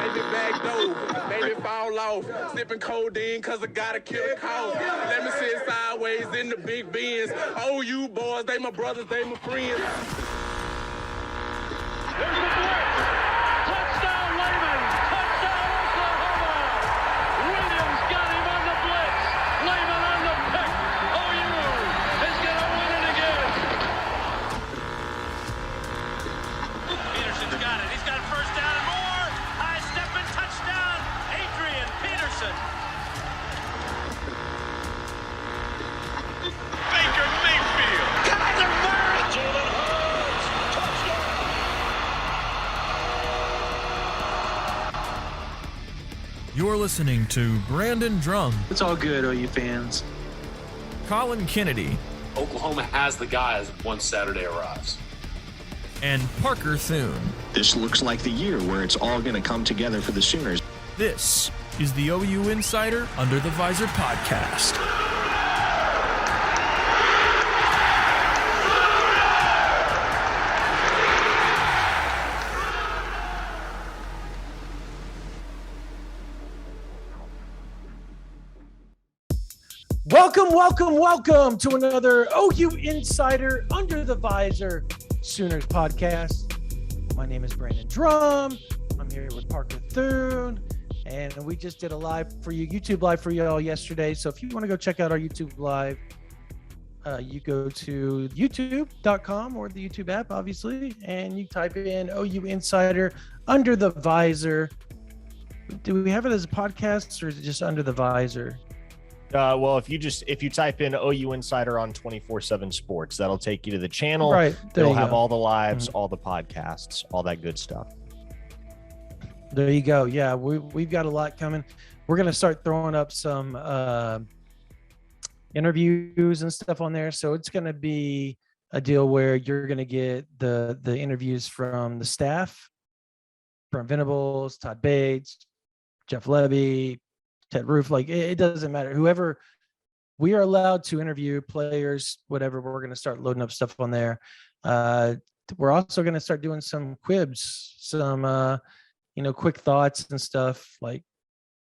Maybe back door, maybe fall off. Sipping codeine cause I gotta kill a cough. Let me sit sideways in the big Benz. Oh, you boys, they my brothers, they my friends. There's the blitz. Touchdown, Lehman. Touchdown, Oklahoma. Williams got him on the blitz. Lehman on the pick. OU is going to win it again. Peterson's got it. He's got first down and more. High step and touchdown. Adrian Peterson. Baker Mayfield. Kyler Murray. Jalen Hurts. Touchdown. You're listening to Brandon Drumm, It's all good, OU fans. Colin Kennedy, Oklahoma has the guys once Saturday arrives. and Parker Thune. This looks like the year where it's all going to come together for the Sooners. This is the OU Insider Under the Visor podcast. Welcome to another OU Insider Under the Visor Sooners podcast. My name is Brandon Drumm. I'm here with Parker Thune, and we just did a YouTube live for y'all yesterday. So if you want to go check out our YouTube live, you go to youtube.com or the YouTube app, obviously, and you type in OU Insider Under the Visor. Do we have it as a podcast, or is it just Under the Visor? Well, if you type in OU Insider on 24/7 Sports, that'll take you to the channel. Right. It'll have all the lives, all the podcasts, all that good stuff. There you go. Yeah, we've got a lot coming. We're going to start throwing up some interviews and stuff on there. So it's going to be a deal where you're going to get the interviews from the staff, from Venables, Todd Bates, Jeff Levy, Ted Roof. Like, it doesn't matter. Whoever we are allowed to interview, players, whatever, we're going to start loading up stuff on there. We're also going to start doing some quibs, some quick thoughts and stuff, like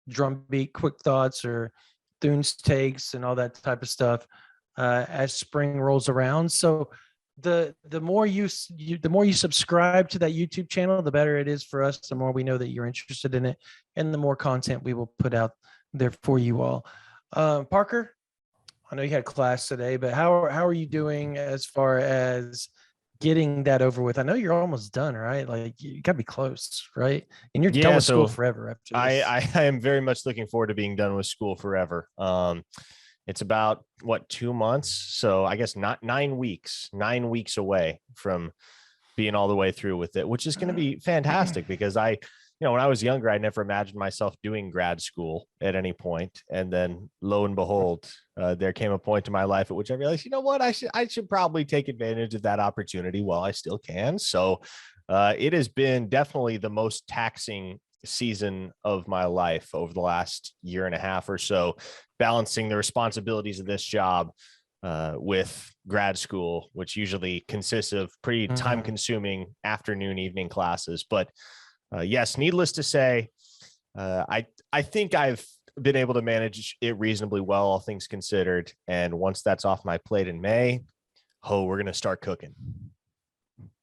drumbeat quick thoughts or Thune's takes and all that type of stuff as spring rolls around. So the more you subscribe to that YouTube channel, the better it is for us. The more we know that you're interested in it, and the more content we will put out there for you all. Parker, I know you had class today, but how are you doing as far as getting that over with? I know you're almost done, right? Like, you got to be close, right? And you're done with school forever after this. I am very much looking forward to being done with school forever. It's about 2 months, so I guess not 9 weeks away from being all the way through with it, which is going to be fantastic because when I was younger, I never imagined myself doing grad school at any point. And then lo and behold, there came a point in my life at which I realized, you know what, I should probably take advantage of that opportunity while I still can. So it has been definitely the most taxing season of my life over the last year and a half or so, balancing the responsibilities of this job with grad school, which usually consists of pretty time-consuming afternoon, evening classes. But yes, needless to say, I think I've been able to manage it reasonably well, all things considered. And once that's off my plate in May, we're going to start cooking.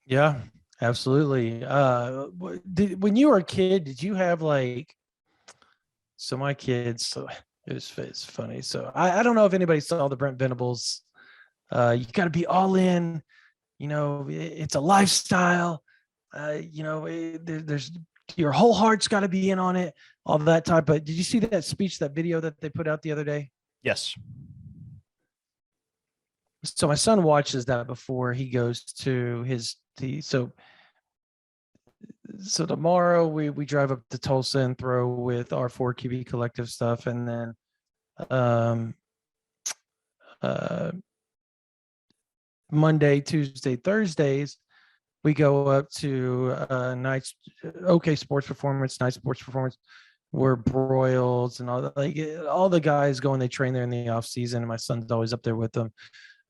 Yeah, absolutely. When you were a kid, did you have my kids, so it's funny. So I don't know if anybody saw the Brent Venables. You got to be all in, it's a lifestyle. There's your whole heart's got to be in on it, all that type. But did you see that speech, that video that they put out the other day? Yes. So my son watches that before he goes to so tomorrow we drive up to Tulsa and throw with our 4QB collective stuff, and then Monday, Tuesday, Thursdays we go up to night sports performance, we're broils and all the guys go and they train there in the off season, and my son's always up there with them.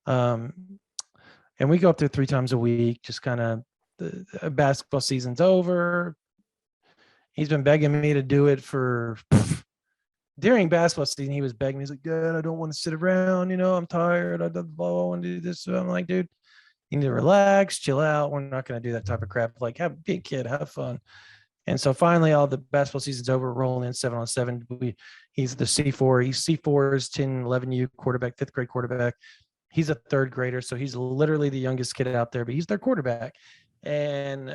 And we go up there 3 times a week, just kind of the basketball season's over. He's been begging me to do it for during basketball season. He was begging. He's like, Dad, I don't want to sit around. I'm tired. I want to do this. So I'm like, dude, you need to relax, chill out. We're not going to do that type of crap. Like, be a kid, have fun. And so finally, all the basketball season's over, rolling in 7-on-7. He's the C4. He's C4's 10, 11U quarterback, 5th grade quarterback. He's a 3rd grader. So he's literally the youngest kid out there, but he's their quarterback. And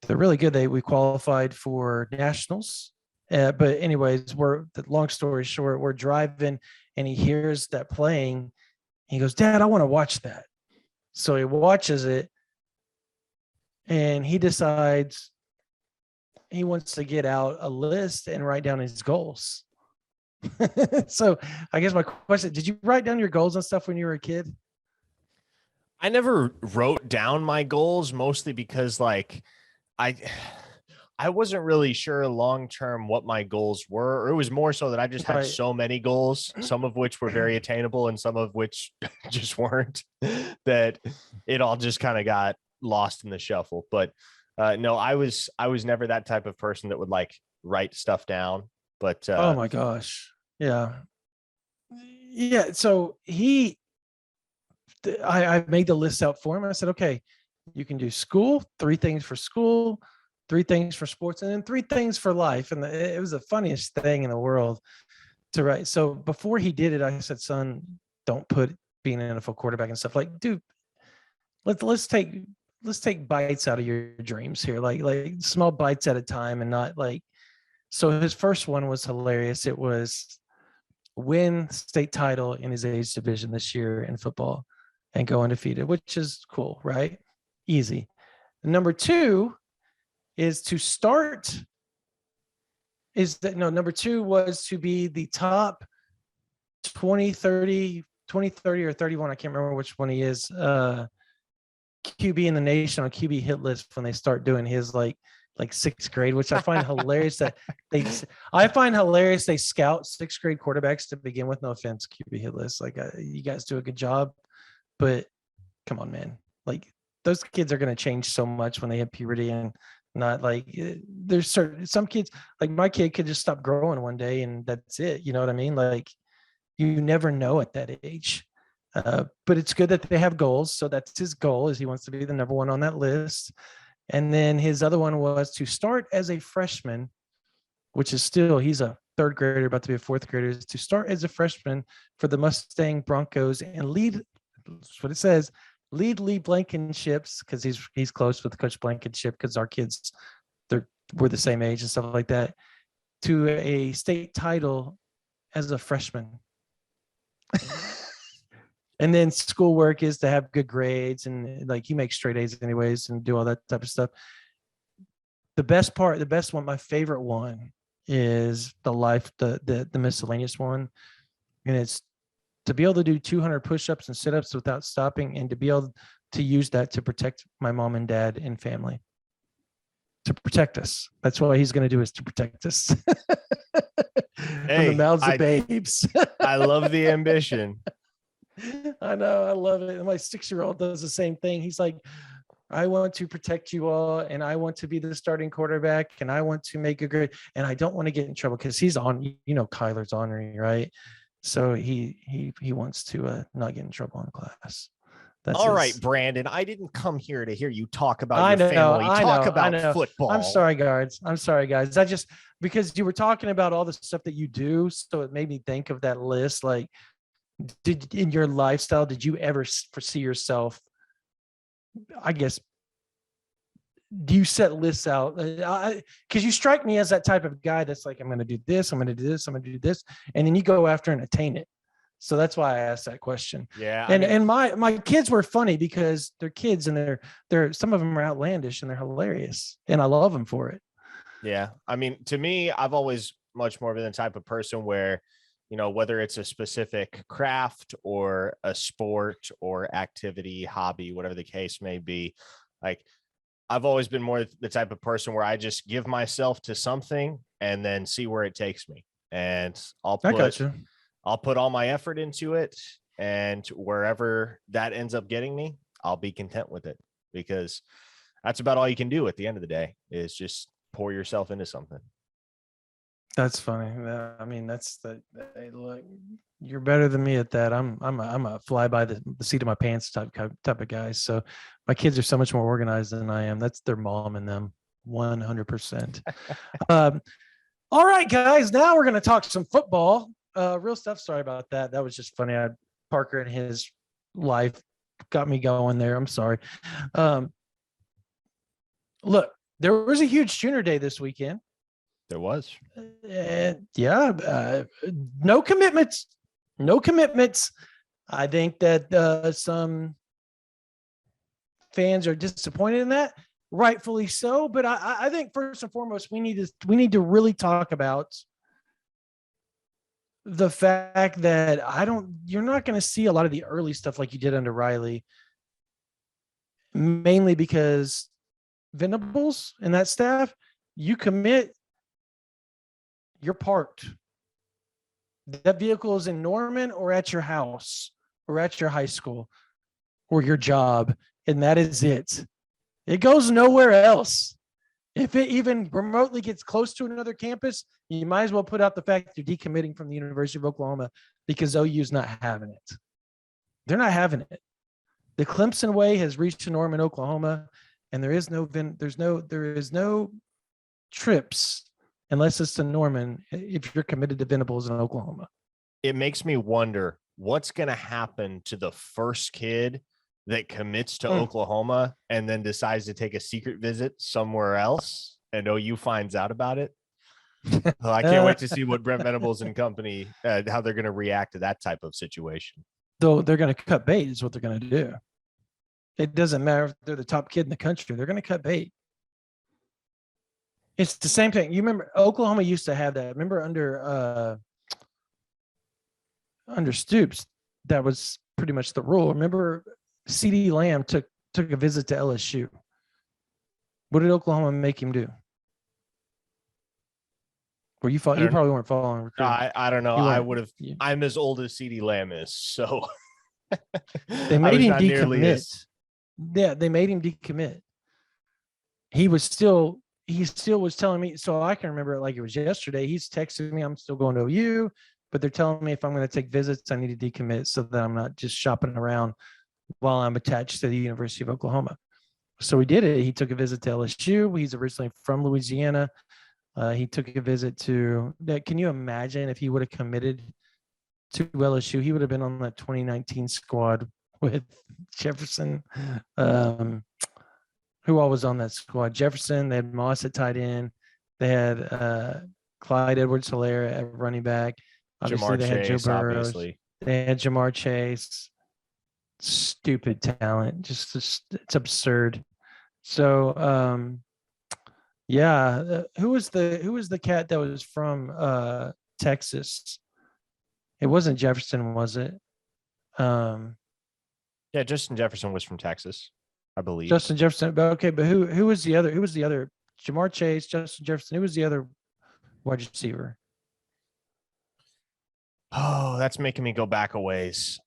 they're really good. We qualified for nationals. But anyways, long story short, we're driving and he hears that playing. He goes, Dad, I want to watch that. So he watches it and he decides he wants to get out a list and write down his goals. So I guess my question, did you write down your goals and stuff when you were a kid? I never wrote down my goals, mostly because like I wasn't really sure long-term what my goals were, or it was more so that I just had so many goals, some of which were very attainable and some of which just weren't, that it all just kind of got lost in the shuffle. But no, I was never that type of person that would like write stuff down. But oh my gosh. Yeah. So I made the list out for him. I said, okay, you can do school, 3 things for school, 3 things for sports, and then 3 things for life. And it was the funniest thing in the world to write. So before he did it, I said, son, don't put being an NFL quarterback and stuff. Like, dude, let's take bites out of your dreams here, like small bites at a time, and not like. So his first one was hilarious. It was win state title in his age division this year in football and go undefeated, which is cool, right? Easy. Number 2 is to start. Number 2 was to be the top 20, 30 or 31. I can't remember which one he is. QB in the nation on QB hit list when they start doing his like 6th grade, which I find hilarious that they scout 6th grade quarterbacks to begin with. No offense, QB hit list. Like you guys do a good job, but come on, man. Like those kids are going to change so much when they hit puberty, and not like there's some kids, like my kid could just stop growing one day and that's it. You know what I mean? Like you never know at that age. But it's good that they have goals. So that's his goal, is he wants to be the number 1 on that list. And then his other one was to start as a freshman, which is still, he's a 3rd grader, about to be a 4th grader, is to start as a freshman for the Mustang Broncos and lead, that's what it says, lead Lee Blankenships, because he's close with Coach Blankenship, because our kids, we're the same age and stuff like that, to a state title as a freshman. And then schoolwork is to have good grades, and like he makes straight A's anyways and do all that type of stuff. The best one, my favorite one, is the miscellaneous one. And it's to be able to do 200 push-ups and sit-ups without stopping, and to be able to use that to protect my mom and dad and family. To protect us. That's what he's going to do, is to protect us. From the mouths of babes. I love the ambition. I know, I love it. And my 6-year-old does the same thing. He's like, I want to protect you all, and I want to be the starting quarterback, and I want to make a great, and I don't want to get in trouble, because he's on, Kyler's honoring, right? So he wants to not get in trouble in class. That's all right, Brandon. I didn't come here to hear you talk about your family. Talk about football. I'm sorry, guys. I just, because you were talking about all the stuff that you do, so it made me think of that list. Like, in your lifestyle, did you ever foresee yourself, I guess, do you set lists out? Because you strike me as that type of guy that's like, I'm going to do this, I'm going to do this, I'm going to do this, and then you go after and attain it. So that's why I asked that question. Yeah. And my kids were funny, because they're kids, and they're some of them are outlandish and they're hilarious, and I love them for it. Yeah. I mean, to me, I've always much more been the type of person where, whether it's a specific craft or a sport or activity, hobby, whatever the case may be, like I've always been more the type of person where I just give myself to something and then see where it takes me. And I'll put all my effort into it, and wherever that ends up getting me, I'll be content with it, because that's about all you can do at the end of the day, is just pour yourself into something. That's funny. I mean, hey, look, you're better than me at that. I'm a fly by the seat of my pants type of guy. So my kids are so much more organized than I am. That's their mom and them 100%. All right, guys, now we're going to talk some football. Real stuff. Sorry about that. That was just funny. Parker and his life got me going there. I'm sorry. Look, there was a huge Junior Day this weekend. There was. No commitments. I think that some fans are disappointed in that, rightfully so. But I think first and foremost, we need to really talk about the fact that you're not going to see a lot of the early stuff like you did under Riley, mainly because Venables and that staff, you commit, you're parked. That vehicle is in Norman or at your house or at your high school or your job, and that is it. It goes nowhere else. If it even remotely gets close to another campus, you might as well put out the fact that you're decommitting from the University of Oklahoma because OU's not having it. They're not having it. The Clemson way has reached Norman, Oklahoma, and there is no trips unless it's to Norman if you're committed to Venables in Oklahoma. It makes me wonder what's going to happen to the first kid that commits to Oklahoma and then decides to take a secret visit somewhere else and OU finds out about it. Well, I can't wait to see what Brent Venables and company, how they're going to react to that type of situation. Though they're going to cut bait is what they're going to do. It doesn't matter if they're the top kid in the country. They're going to cut bait. It's the same thing. You remember Oklahoma used to have that. Remember under Stoops, that was pretty much the rule. Remember CD Lamb took a visit to LSU. What did Oklahoma make him do? Were you following? You probably weren't following. I don't know. I would have. I'm as old as CD Lamb is, so they made him decommit. Yeah, they made him decommit. He still was telling me, so I can remember it like it was yesterday. He's texting me, I'm still going to OU, but they're telling me if I'm going to take visits, I need to decommit so that I'm not just shopping around while I'm attached to the University of Oklahoma. So he did it. He took a visit to LSU. He's originally from Louisiana. He took a visit to, can you imagine if he would have committed to LSU? He would have been on that 2019 squad with Jefferson. Who all was on that squad? Jefferson. They had Moss at tight end. They had Clyde Edwards-Helaire at running back. Obviously, Jamar they had Chase, Joe Burrows. obviously. They had Jamar Chase. Stupid talent. Just it's absurd. So, who was the cat that was from Texas? It wasn't Jefferson, was it? Yeah, Justin Jefferson was from Texas, I believe. Justin Jefferson. But who was the other? Who was the other? Jamar Chase, Justin Jefferson. Who was the other wide receiver? Oh, that's making me go back a ways.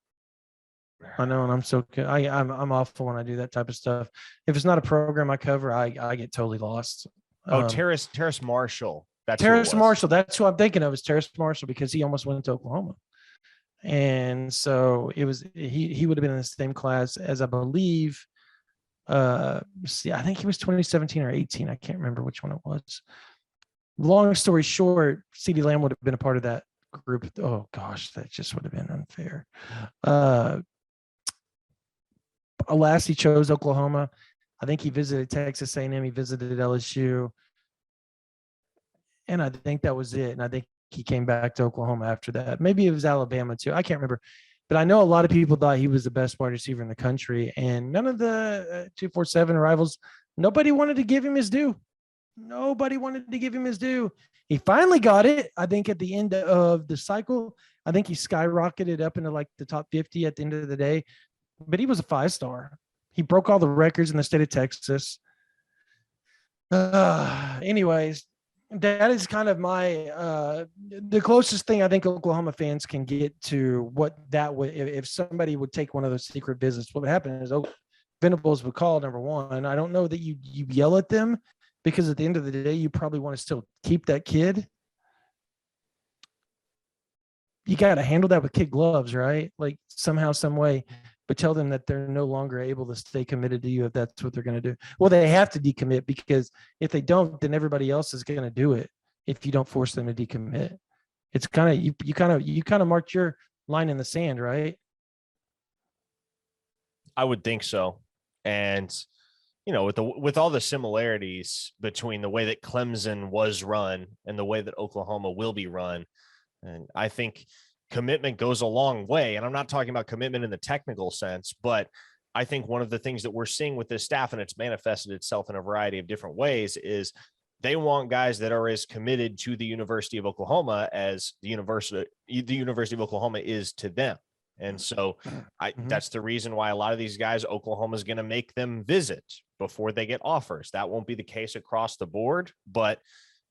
I know, and I'm so good. I'm awful when I do that type of stuff. If it's not a program I cover, I get totally lost. Terrace Marshall. That's Terrace Marshall. That's who I'm thinking of, is Terrace Marshall, because he almost went to Oklahoma. And so it was he would have been in the same class as, I believe, I think he was 2017 or 18. I can't remember which one it was. Long story short, CeeDee Lamb would have been a part of that group. Oh gosh, that just would have been unfair. Alas, he chose Oklahoma. I think he visited Texas A&M. He visited LSU. And I think that was it. And I think he came back to Oklahoma after that. Maybe it was Alabama too. I can't remember. But I know a lot of people thought he was the best wide receiver in the country. And none of the 247 rivals, nobody wanted to give him his due. Nobody wanted to give him his due. He finally got it, I think, at the end of the cycle. I think he skyrocketed up into like the top 50 at the end of the day. But he was a 5-star. He broke all the records in the state of Texas. Anyways, that is kind of my the closest thing I think Oklahoma fans can get to what that would, if somebody would take one of those secret visits. What would happen is Venables would call, number one. I don't know that you yell at them because at the end of the day, you probably want to still keep that kid. You got to handle that with kid gloves, right? Like somehow, some way, but tell them that they're no longer able to stay committed to you if that's what they're going to do. Well, they have to decommit, because if they don't, then everybody else is going to do it. If you don't force them to decommit, it's kind of, you kind of marked your line in the sand, right? I would think so. And, you know, with all the similarities between the way that Clemson was run and the way that Oklahoma will be run, and I think commitment goes a long way. And I'm not talking about commitment in the technical sense, but I think one of the things that we're seeing with this staff, and it's manifested itself in a variety of different ways, is they want guys that are as committed to the University of Oklahoma as the University of Oklahoma is to them. And so that's the reason why a lot of these guys, Oklahoma is going to make them visit before they get offers. That won't be the case across the board, but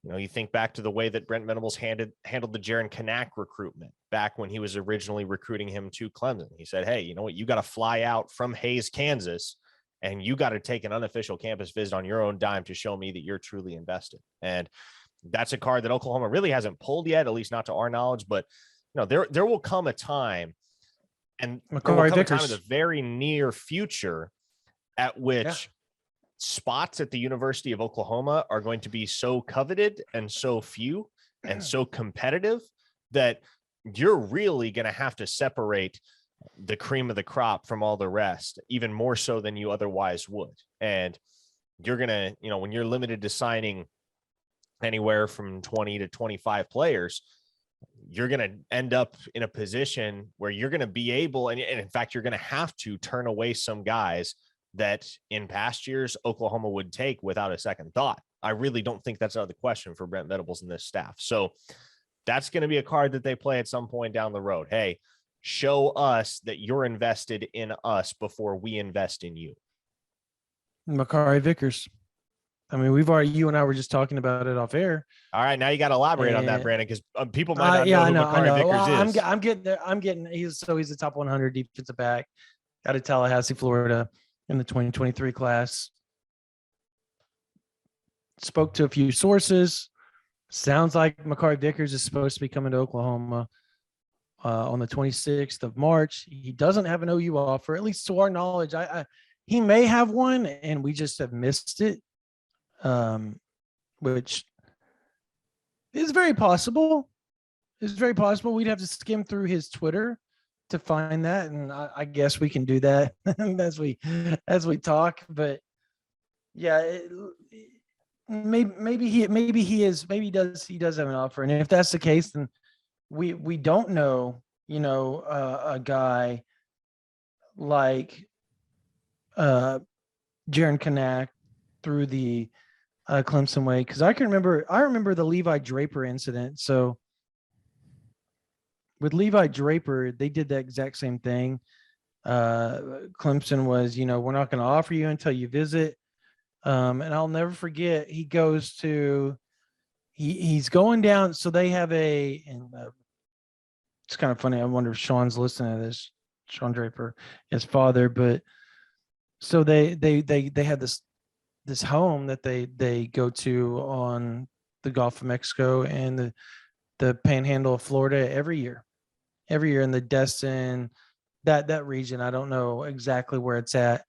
you know, you think back to the way that Brent Venables handled the Jaron Kanak recruitment back when he was originally recruiting him to Clemson. He said, hey, you know what? You got to fly out from Hayes, Kansas, and you got to take an unofficial campus visit on your own dime to show me that you're truly invested. And that's a card that Oklahoma really hasn't pulled yet, at least not to our knowledge. But you know, there will come a time, and there will come a time in the very near future at which spots at the University of Oklahoma are going to be so coveted and so few and so competitive that you're really going to have to separate the cream of the crop from all the rest, even more so than you otherwise would. And you're going to, you know, when you're limited to signing anywhere from 20 to 25 players, you're going to end up in a position where you're going to be able, and in fact, you're going to have to turn away some guys that in past years Oklahoma would take without a second thought. I really don't think that's out of the question for Brent Venables and this staff. So that's going to be a card that they play at some point down the road. Hey, show us that you're invested in us before we invest in you. McCarty Dickers. I mean, you and I were just talking about it off air. All right, now you got to elaborate on that, Brandon, because people might not know who McCarty Dickers is. I'm getting there. He's a top 100 defensive back out of Tallahassee, Florida, in the 2023 class. Spoke to a few sources. Sounds like McCarty Dickers is supposed to be coming to Oklahoma on the 26th of March. He doesn't have an OU offer, at least to our knowledge. He may have one, and we just have missed it, which is very possible. It's very possible. We'd have to skim through his Twitter to find that, and I guess we can do that as we talk. But yeah, maybe he does have an offer, and if that's the case, then we don't know, you know, a guy like Jaron Kanak through the Clemson way, because I remember the Levi Draper incident. So with Levi Draper, they did the exact same thing. Clemson was, you know, we're not going to offer you until you visit. And I'll never forget, he's going down. So they have it's kind of funny. I wonder if Sean's listening to this, Sean Draper, his father, but so they had this home that they go to on the Gulf of Mexico and the Panhandle of Florida every year in the Destin, that region. I don't know exactly where it's at.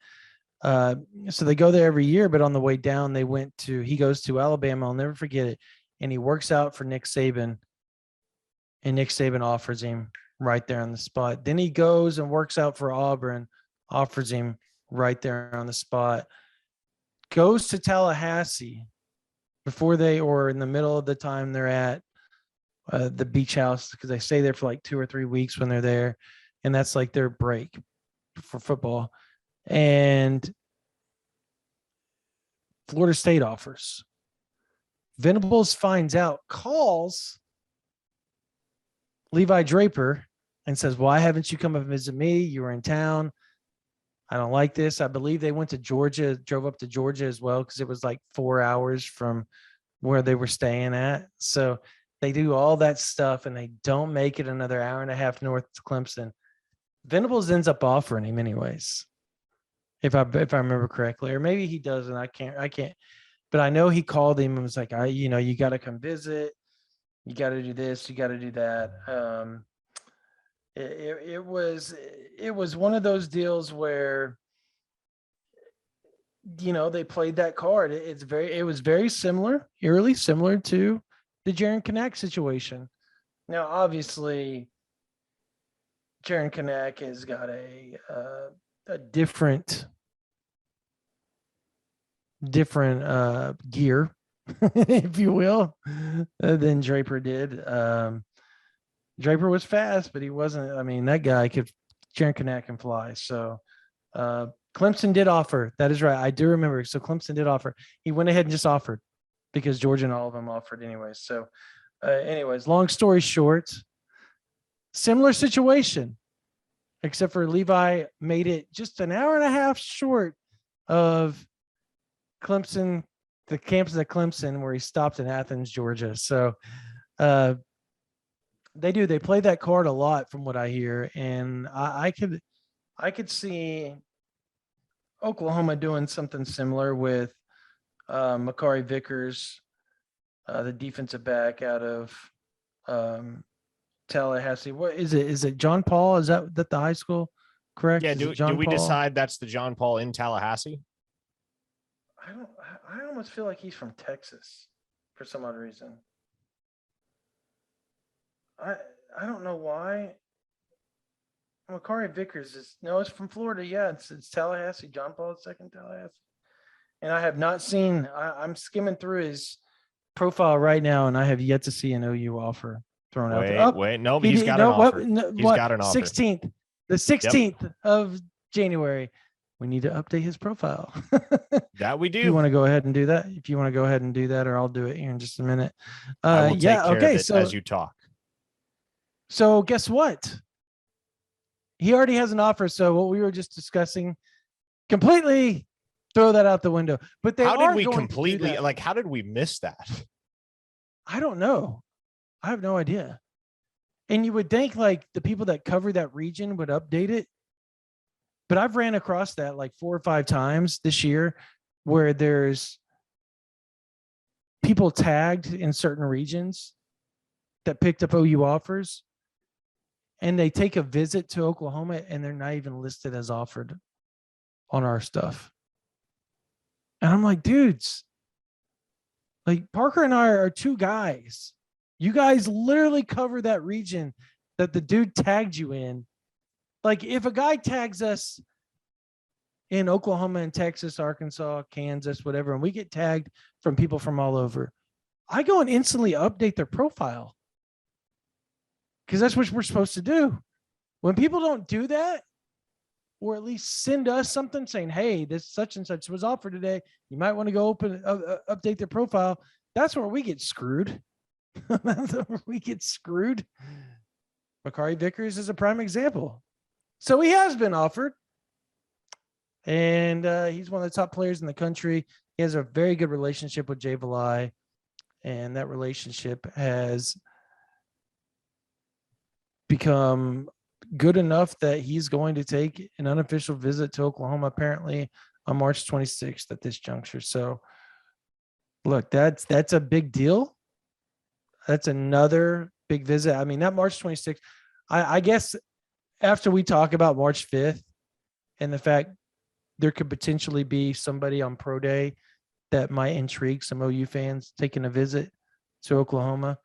So they go there every year, but on the way down, he goes to Alabama. I'll never forget it. And he works out for Nick Saban, and Nick Saban offers him right there on the spot. Then he goes and works out for Auburn, offers him right there on the spot. Goes to Tallahassee or in the middle of the time they're at the beach house, because they stay there for like 2 or 3 weeks when they're there. And that's like their break for football. And Florida State offers. Venables finds out, calls Levi Draper and says, why haven't you come and visit me? You were in town. I don't like this. I believe they went to Georgia, drove up to Georgia as well, because it was like 4 hours from where they were staying at. So they do all that stuff and they don't make it another hour and a half north to Clemson. Venables ends up offering him anyways, if I remember correctly, or maybe he doesn't. I can't. but I know he called him and was like, you got to come visit. You got to do this. You got to do that. It was one of those deals where, they played that card. It was very similar, eerily similar to the Jaron Kanak situation. Now, obviously, Jaron Kanak has got a different gear, if you will, than Draper did. Draper was fast, but he wasn't. I mean, that guy Jaron Kanak can fly. So Clemson did offer. That is right. I do remember. So Clemson did offer. He went ahead and just offered because Georgia and all of them offered anyway. So anyways, long story short, similar situation, except for Levi made it just an hour and a half short of Clemson, the campus at Clemson, where he stopped in Athens, Georgia. So they play that card a lot from what I hear. And I could see Oklahoma doing something similar with McCarty Dickers, the defensive back out of Tallahassee. What is it? Is it John Paul? Is that the high school? Correct? Yeah. Do we decide that's the John Paul in Tallahassee? I almost feel like he's from Texas for some odd reason. I don't know why. McCarty Dickers it's from Florida. Yeah, it's Tallahassee. John Paul II, Tallahassee. And I have not seen. I'm skimming through his profile right now, and I have yet to see an OU offer thrown out there. Wait, no, but he's got an offer. He's got an offer. 16th, the 16th of January. We need to update his profile. That we do. You want to go ahead and do that? If you want to go ahead and do that, or I'll do it here in just a minute. I will take care of it as you talk. So guess what? He already has an offer. So what we were just discussing, completely throw that out the window. But how did we completely how did we miss that? I don't know. I have no idea. And you would think like the people that cover that region would update it. But I've ran across that like 4 or 5 times this year where there's people tagged in certain regions that picked up OU offers, and they take a visit to Oklahoma and they're not even listed as offered on our stuff. And I'm like, dudes, like Parker and I are 2 guys. You guys literally cover that region that the dude tagged you in. Like if a guy tags us in Oklahoma and Texas, Arkansas, Kansas, whatever, and we get tagged from people from all over, I go and instantly update their profile. Because that's what we're supposed to do. When people don't do that, or at least send us something saying, hey, this such and such was offered today, you might want to go update their profile. That's where we get screwed. That's where we get screwed. McCarty Dickers is a prime example. So he has been offered. And he's one of the top players in the country. He has a very good relationship with Jay Valai. And that relationship has become good enough that he's going to take an unofficial visit to Oklahoma, apparently on March 26th at this juncture. So look, that's a big deal. That's another big visit. I mean, that March 26th, I guess after we talk about March 5th and the fact there could potentially be somebody on pro day that might intrigue some OU fans taking a visit to Oklahoma,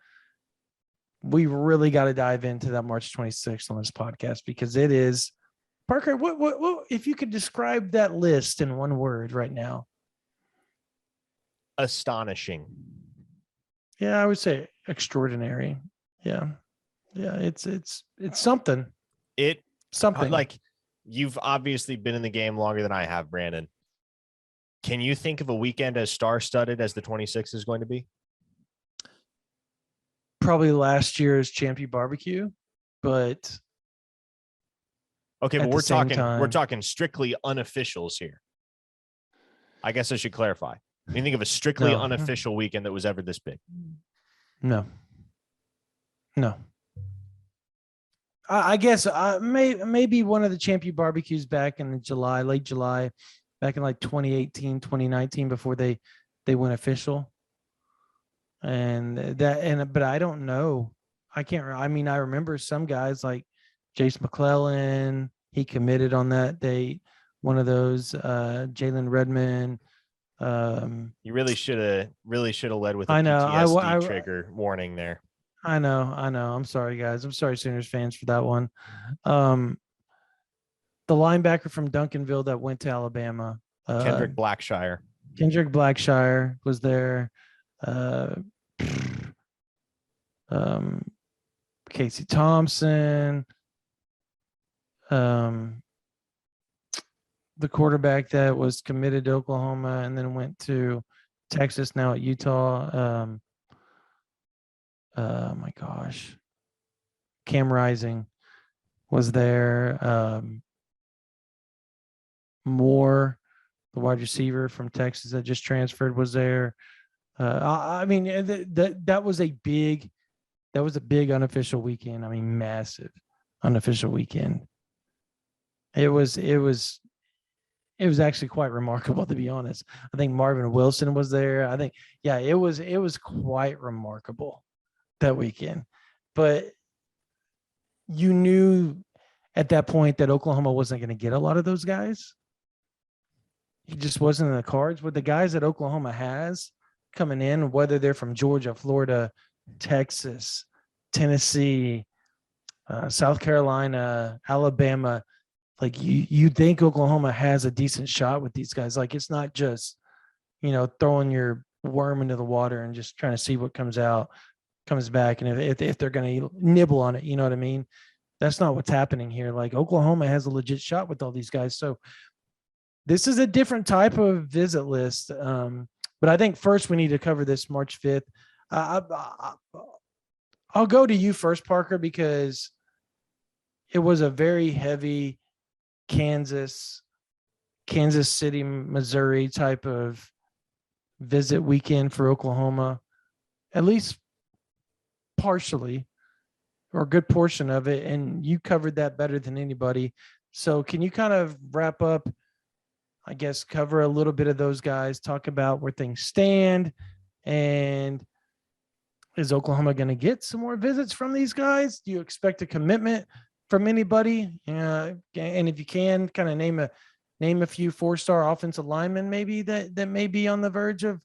we really got to dive into that March 26th on this podcast, because it is, Parker, what if you could describe that list in one word right now? Astonishing. Yeah, I would say extraordinary. Yeah. It's something. Something. Like, you've obviously been in the game longer than I have, Brandon. Can you think of a weekend as star-studded as the 26th is going to be? Probably last year's Champion Barbecue, but okay, but we're talking strictly unofficials here. I guess I should clarify. When you think of a strictly unofficial weekend that was ever this big? No. I guess maybe one of the Champion Barbecues back in late July, back in like 2018, 2019, before they they went official. But I don't know. I can't. I mean, I remember some guys like Jace McClellan. He committed on that date. One of those, Jalen Redmond. You really should have led with a I know. PTSD trigger warning there. I know. I'm sorry, guys. I'm sorry, Sooners fans, for that one. The linebacker from Duncanville that went to Alabama, Kendrick Blackshire. Kendrick Blackshire was there. Casey Thompson. The quarterback that was committed to Oklahoma and then went to Texas, now at Utah. My gosh. Cam Rising was there. Moore, the wide receiver from Texas that just transferred, was there. I mean, that was a big unofficial weekend. I mean, massive unofficial weekend. It was actually quite remarkable, to be honest. I think Marvin Wilson was there. I think, yeah, it was quite remarkable that weekend. But you knew at that point that Oklahoma wasn't going to get a lot of those guys. It just wasn't in the cards. With the guys that Oklahoma has coming in, whether they're from Georgia, Florida, Texas, Tennessee, South Carolina, Alabama, like you think Oklahoma has a decent shot with these guys. Like, it's not just, throwing your worm into the water and just trying to see what comes back. And if they're going to nibble on it, you know what I mean? That's not what's happening here. Like, Oklahoma has a legit shot with all these guys. So this is a different type of visit list. But I think first we need to cover this March 5th. I'll go to you first, Parker, because it was a very heavy Kansas City, Missouri type of visit weekend for Oklahoma, at least partially, or a good portion of it. And you covered that better than anybody. So can you kind of wrap up, I guess, cover a little bit of those guys, talk about where things stand, and is Oklahoma going to get some more visits from these guys? Do you expect a commitment from anybody? And if you can, kind of name a few 4-star offensive linemen maybe that may be on the verge of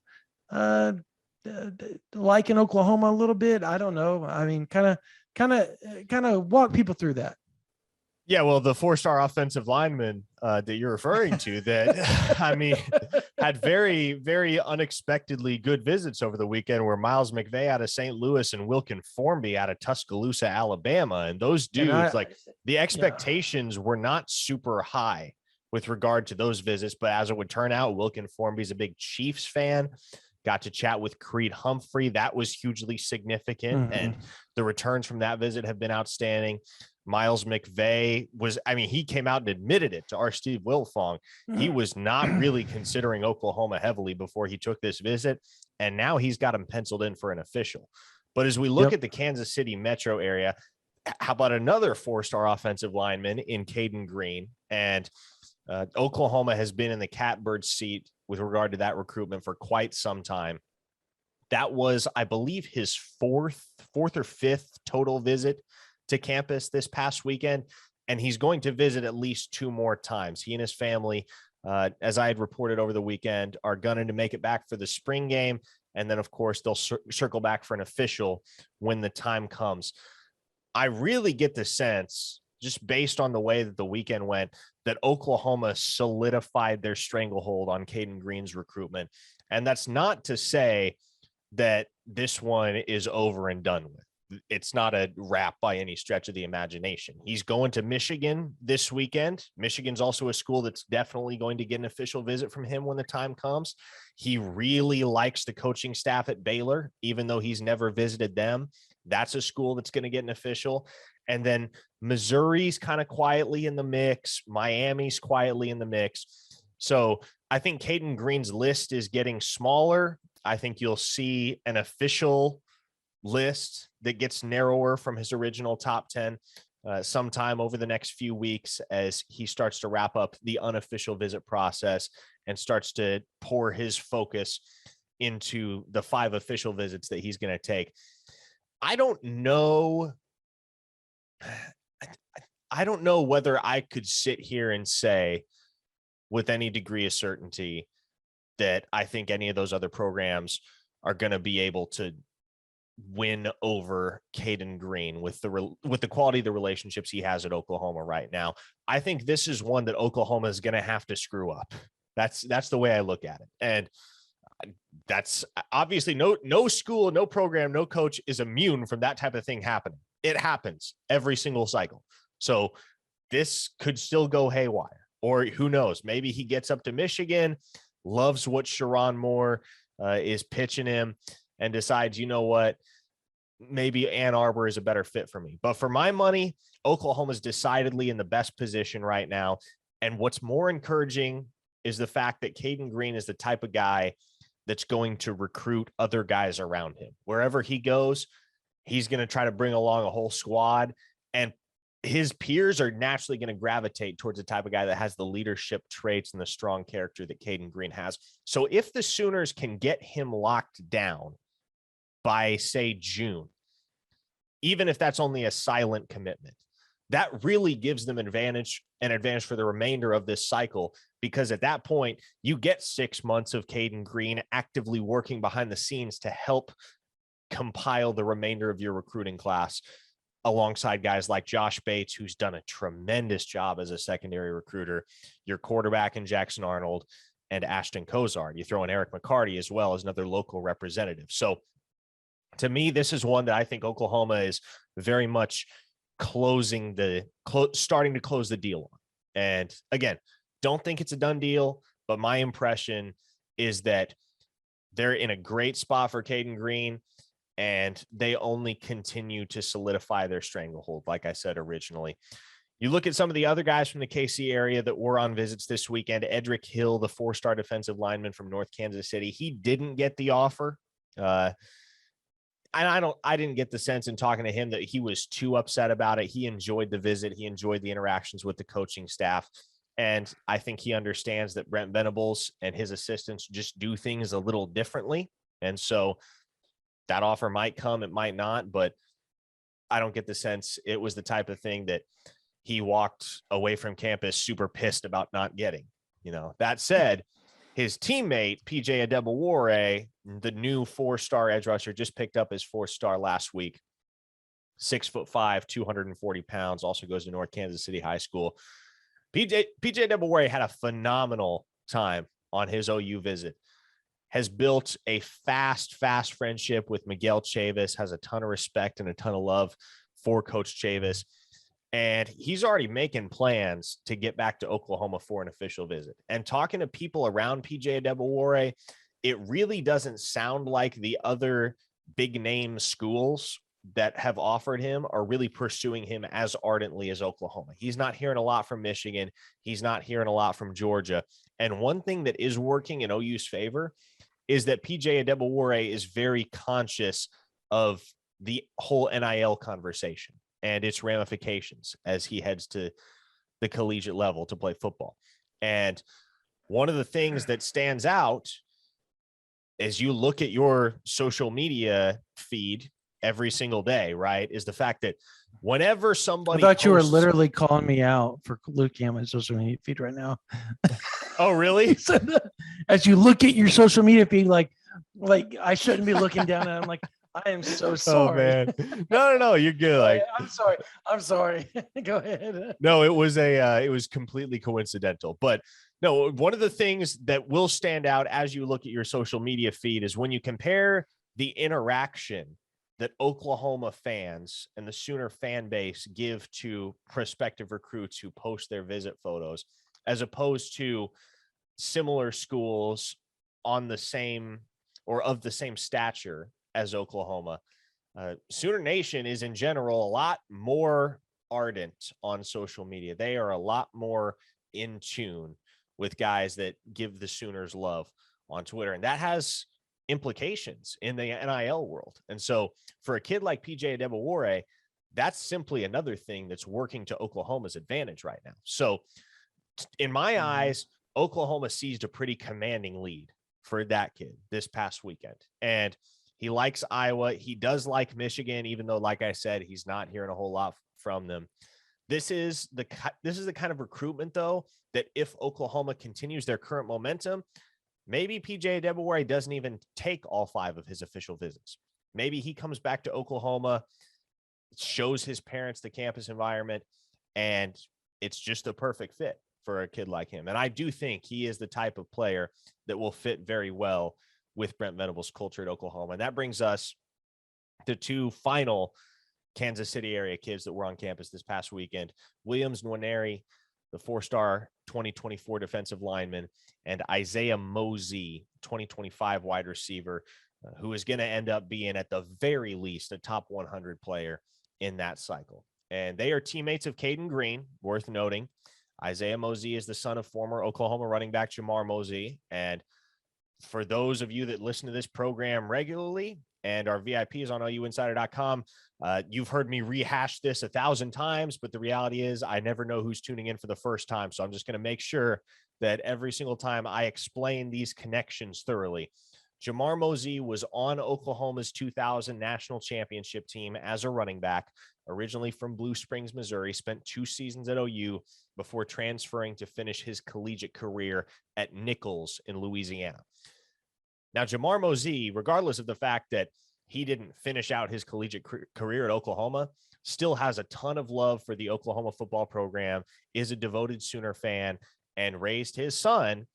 liking Oklahoma a little bit. I don't know. I mean, kind of walk people through that. Yeah, well, the 4-star offensive lineman that you're referring to that, I mean, had very, very unexpectedly good visits over the weekend were Miles McVay out of St. Louis and Wilkin Formby out of Tuscaloosa, Alabama. And those dudes, the expectations were not super high with regard to those visits. But as it would turn out, Wilkin Formby's a big Chiefs fan. Got to chat with Creed Humphrey. That was hugely significant. Mm-hmm. And the returns from that visit have been outstanding. Miles McVay he came out and admitted it to our Steve Wilfong. He was not really considering Oklahoma heavily before he took this visit. And now he's got him penciled in for an official. But as we look at the Kansas City metro area, how about another 4-star offensive lineman in Caden Green? And Oklahoma has been in the catbird seat with regard to that recruitment for quite some time. That was, I believe, his fourth or fifth total visit to campus this past weekend, and he's going to visit at least 2 more times. He and his family, as I had reported over the weekend, are gunning to make it back for the spring game, and then, of course, they'll circle back for an official when the time comes. I really get the sense, just based on the way that the weekend went, that Oklahoma solidified their stranglehold on Caden Green's recruitment, and that's not to say that this one is over and done with. It's not a wrap by any stretch of the imagination. He's going to Michigan this weekend. Michigan's also a school that's definitely going to get an official visit from him when the time comes. He really likes the coaching staff at Baylor, even though he's never visited them. That's a school that's going to get an official. And then Missouri's kind of quietly in the mix. Miami's quietly in the mix. So I think Caden Green's list is getting smaller. I think you'll see an official list that gets narrower from his original top 10 sometime over the next few weeks as he starts to wrap up the unofficial visit process and starts to pour his focus into the 5 official visits that he's going to take. I don't know. I don't know whether I could sit here and say with any degree of certainty that I think any of those other programs are going to be able to win over Caden Green with the quality of the relationships he has at Oklahoma right now. I think this is one that Oklahoma is going to have to screw up. That's the way I look at it. And that's obviously no school, no program, no coach is immune from that type of thing happening. It happens every single cycle. So this could still go haywire, or who knows, maybe he gets up to Michigan, loves what Sharon Moore is pitching him, and decides, you know what, maybe Ann Arbor is a better fit for me. But for my money, Oklahoma's decidedly in the best position right now. And what's more encouraging is the fact that Caden Green is the type of guy that's going to recruit other guys around him. Wherever he goes, he's going to try to bring along a whole squad, and his peers are naturally going to gravitate towards the type of guy that has the leadership traits and the strong character that Caden Green has. So if the Sooners can get him locked down by, say, June, even if that's only a silent commitment, that really gives them an advantage for the remainder of this cycle, because at that point you get 6 months of Caden Green actively working behind the scenes to help compile the remainder of your recruiting class alongside guys like Josh Bates, who's done a tremendous job as a secondary recruiter, your quarterback in Jackson Arnold, and Ashton Kozard. You throw in Eric McCarty as well as another local representative. So to me, this is one that I think Oklahoma is very much starting to close the deal on. And again, don't think it's a done deal, but my impression is that they're in a great spot for Caden Green, and they only continue to solidify their stranglehold, like I said originally. You look at some of the other guys from the KC area that were on visits this weekend. Edric Hill, the 4-star defensive lineman from North Kansas City, he didn't get the offer. And I didn't get the sense in talking to him that he was too upset about it. He enjoyed the visit. He enjoyed the interactions with the coaching staff. And I think he understands that Brent Venables and his assistants just do things a little differently. And so that offer might come, it might not, but I don't get the sense it was the type of thing that he walked away from campus super pissed about not getting. That said, his teammate, PJ Adebawore, the new 4-star edge rusher, just picked up his 4-star last week. 6'5", 240 pounds, also goes to North Kansas City High School. PJ Adebawore had a phenomenal time on his OU visit. Has built a fast friendship with Miguel Chavis, has a ton of respect and a ton of love for Coach Chavis. And he's already making plans to get back to Oklahoma for an official visit. And talking to people around PJ Adebawore, it really doesn't sound like the other big name schools that have offered him are really pursuing him as ardently as Oklahoma. He's not hearing a lot from Michigan. He's not hearing a lot from Georgia. And one thing that is working in OU's favor is that PJ Adebawore is very conscious of the whole NIL conversation and its ramifications as he heads to the collegiate level to play football. And one of the things that stands out as you look at your social media feed every single day, right, is the fact that whenever somebody I thought you were literally calling me out for looking at my social media feed right now. Oh, really? As you look at your social media feed, like I shouldn't be looking down at it. I'm like, I am so sorry. Oh, man. No, you're good. Like, I'm sorry. Go ahead. No, it was completely coincidental. But no, one of the things that will stand out as you look at your social media feed is when you compare the interaction that Oklahoma fans and the Sooner fan base give to prospective recruits who post their visit photos, as opposed to similar schools on the same or of the same stature as Oklahoma. Sooner Nation is in general a lot more ardent on social media. They are a lot more in tune with guys that give the Sooners love on Twitter. And that has implications in the NIL world. And so for a kid like PJ Adebawore, that's simply another thing that's working to Oklahoma's advantage right now. So in my eyes, Oklahoma seized a pretty commanding lead for that kid this past weekend. And he likes Iowa. He does like Michigan, even though, like I said, he's not hearing a whole lot from them. This is the kind of recruitment, though, that if Oklahoma continues their current momentum, maybe PJ Adebawore doesn't even take all 5 of his official visits. Maybe he comes back to Oklahoma, shows his parents the campus environment, and it's just a perfect fit for a kid like him. And I do think he is the type of player that will fit very well with Brent Venables' culture at Oklahoma. And that brings us to 2 final Kansas City area kids that were on campus this past weekend. Williams Nwaneri, the 4-star 2024 defensive lineman, and Isaiah Mosey, 2025 wide receiver, who is going to end up being at the very least a top 100 player in that cycle. And they are teammates of Caden Green, worth noting. Isaiah Mosey is the son of former Oklahoma running back Jamar Mosey. And for those of you that listen to this program regularly and our VIPs on OUinsider.com, you've heard me rehash this 1,000 times, but the reality is I never know who's tuning in for the first time. So I'm just going to make sure that every single time I explain these connections thoroughly. Jamar Mosey was on Oklahoma's 2000 national championship team as a running back, originally from Blue Springs, Missouri, spent 2 seasons at OU before transferring to finish his collegiate career at Nichols in Louisiana. Now, Jamar Mosey, regardless of the fact that he didn't finish out his collegiate career at Oklahoma, still has a ton of love for the Oklahoma football program, is a devoted Sooner fan, and raised his son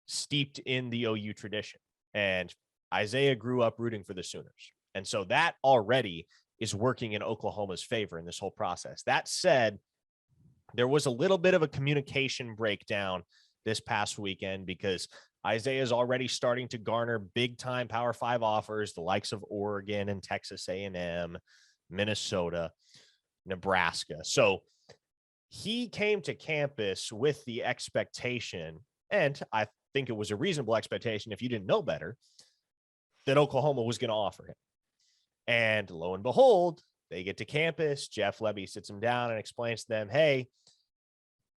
steeped in the OU tradition. And Isaiah grew up rooting for the Sooners. And so that already is working in Oklahoma's favor in this whole process. That said, there was a little bit of a communication breakdown this past weekend because Isaiah is already starting to garner big-time Power 5 offers, the likes of Oregon and Texas A&M, Minnesota, Nebraska. So he came to campus with the expectation, and I think it was a reasonable expectation if you didn't know better, that Oklahoma was going to offer him. And lo and behold, they get to campus. Jeff Lebby sits him down and explains to them, hey,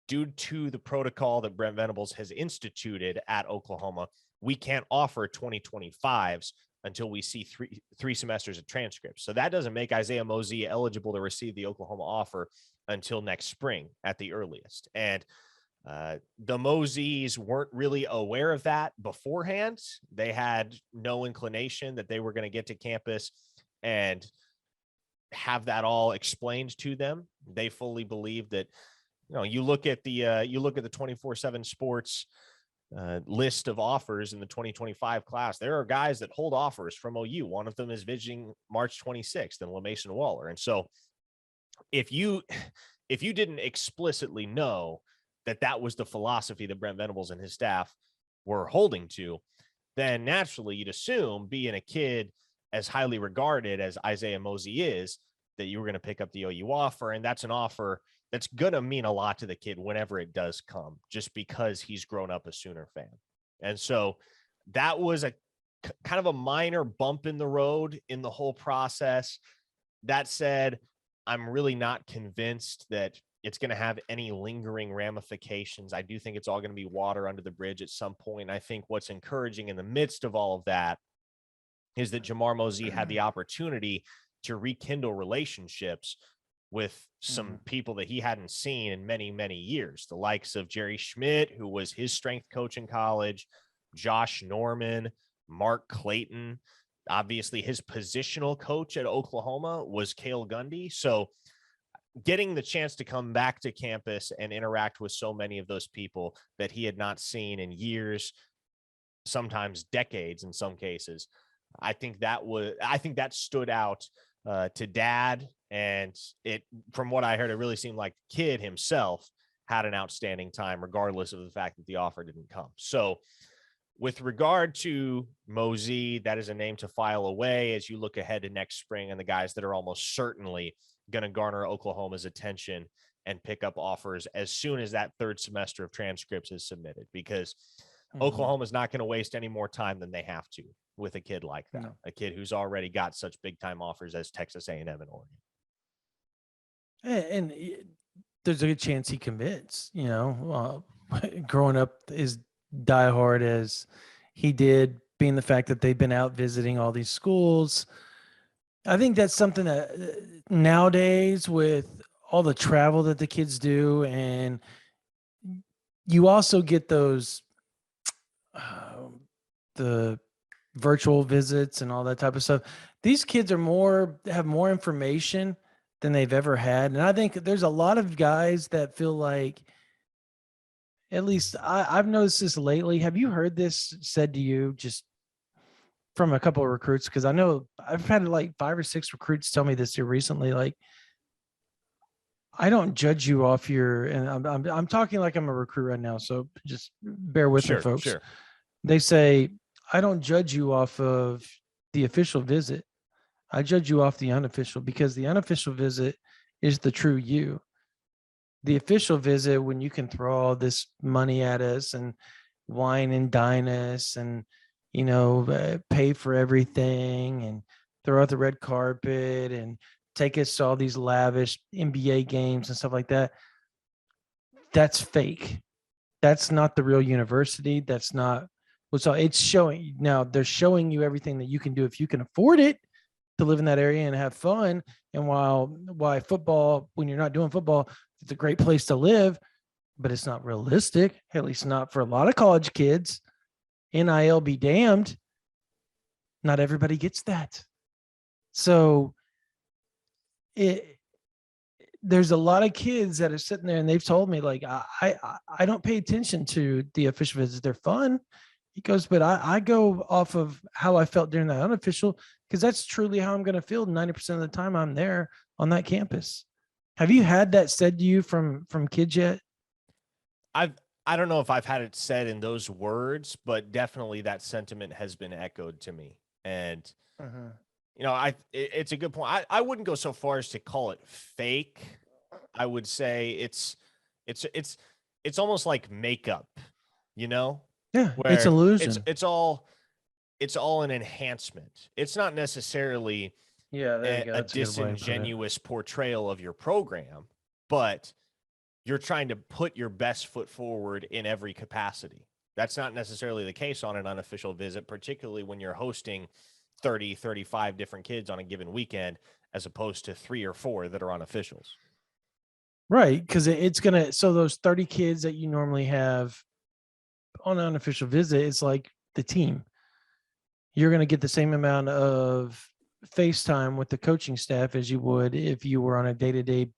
due to the protocol that Brent Venables has instituted at Oklahoma, we can't offer 2025s until we see three semesters of transcripts. So that doesn't make Isaiah Mosey eligible to receive the Oklahoma offer until next spring at the earliest. And the Moseys weren't really aware of that beforehand. They had no inclination that they were going to get to campus and have that all explained to them. They fully believe that, you look at the 24/7 Sports list of offers in the 2025 class. There are guys that hold offers from OU. One of them is visiting March 26th in LaMason Waller. And so if you didn't explicitly know that was the philosophy that Brent Venables and his staff were holding to, then naturally you'd assume, being a kid as highly regarded as Isaiah Mosey is, that you were going to pick up the OU offer. And that's an offer that's going to mean a lot to the kid whenever it does come, just because he's grown up a Sooner fan. And so that was a kind of a minor bump in the road in the whole process. That said, I'm really not convinced that it's going to have any lingering ramifications. I do think it's all going to be water under the bridge at some point. I think what's encouraging in the midst of all of that is that Jamar Mosey had the opportunity to rekindle relationships with some people that he hadn't seen in many, many years. The likes of Jerry Schmidt, who was his strength coach in college, Josh Norman, Mark Clayton. Obviously, his positional coach at Oklahoma was Cale Gundy. So getting the chance to come back to campus and interact with so many of those people that he had not seen in years, sometimes decades in some cases, I think that stood out to Dad. And from what I heard, it really seemed like the kid himself had an outstanding time, regardless of the fact that the offer didn't come. So with regard to Mosey, that is a name to file away as you look ahead to next spring and the guys that are almost certainly going to garner Oklahoma's attention and pick up offers as soon as that third semester of transcripts is submitted, because Oklahoma's not going to waste any more time than they have to with a kid like that, a kid who's already got such big time offers as Texas A&M and Oregon. And there's a good chance he commits, growing up as diehard as he did, being the fact that they've been out visiting all these schools. I think that's something that nowadays, with all the travel that the kids do, and you also get those the virtual visits and all that type of stuff. These kids have more information than they've ever had. And I think there's a lot of guys that feel like, at least I've noticed this lately. Have you heard this said to you just from a couple of recruits? Because I know I've had like 5 or 6 recruits tell me this here recently. Like, I don't judge you off and I'm talking like I'm a recruit right now, so just bear with me, folks. Sure. They say, I don't judge you off of the official visit. I judge you off the unofficial, because the unofficial visit is the true you. The official visit, when you can throw all this money at us and wine and dine us and, pay for everything and throw out the red carpet and take us to all these lavish NBA games and stuff like that. That's fake. That's not the real university. That's not what's all. It's showing now. They're showing you everything that you can do if you can afford it to live in that area and have fun. And why football, when you're not doing football, it's a great place to live, but it's not realistic. At least not for a lot of college kids. NIL be damned. Not everybody gets that. So there's a lot of kids that are sitting there and they've told me, like, I don't pay attention to the official visits. They're fun. He goes, but I go off of how I felt during that unofficial, because that's truly how I'm going to feel 90% of the time I'm there on that campus. Have you had that said to you from kids yet? I don't know if I've had it said in those words, but definitely that sentiment has been echoed to me. And, it's a good point. I wouldn't go so far as to call it fake. I would say it's almost like makeup, Yeah, where it's illusion. It's all an enhancement. It's not necessarily a disingenuous portrayal of your program, but you're trying to put your best foot forward in every capacity. That's not necessarily the case on an unofficial visit, particularly when you're hosting 30, 35 different kids on a given weekend, as opposed to 3 or 4 that are on officials. Right. Because so those 30 kids that you normally have on an unofficial visit, it's like the team. You're going to get the same amount of FaceTime with the coaching staff as you would if you were on a day-to-day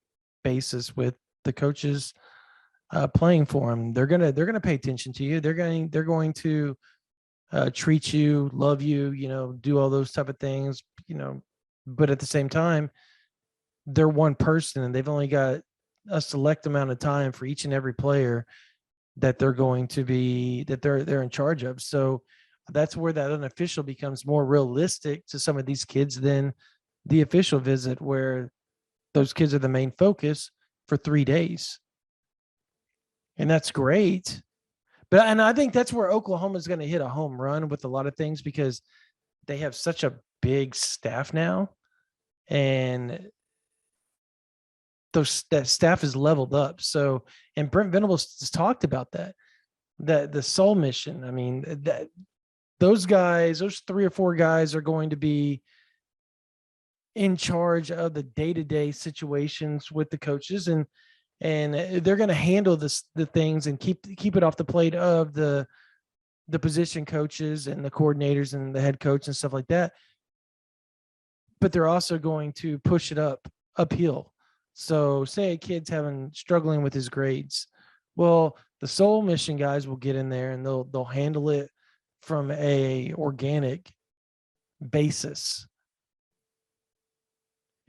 basis with the coaches playing for them. They're gonna pay attention to you. They're going to treat you, love you, do all those type of things, but at the same time, they're one person and they've only got a select amount of time for each and every player that they're in charge of. So that's where that unofficial becomes more realistic to some of these kids than the official visit, where those kids are the main focus for 3 days. And that's great. And I think that's where Oklahoma is going to hit a home run with a lot of things, because they have such a big staff now, and that staff is leveled up. So, and Brent Venables has talked about that the soul mission. I mean, those 3 or 4 guys are going to be in charge of the day-to-day situations with the coaches, and they're going to handle the things and keep it off the plate of the position coaches and the coordinators and the head coach and stuff like that. But they're also going to push it uphill. So say a kid's struggling with his grades. Well, the soul mission guys will get in there and they'll handle it from a organic basis.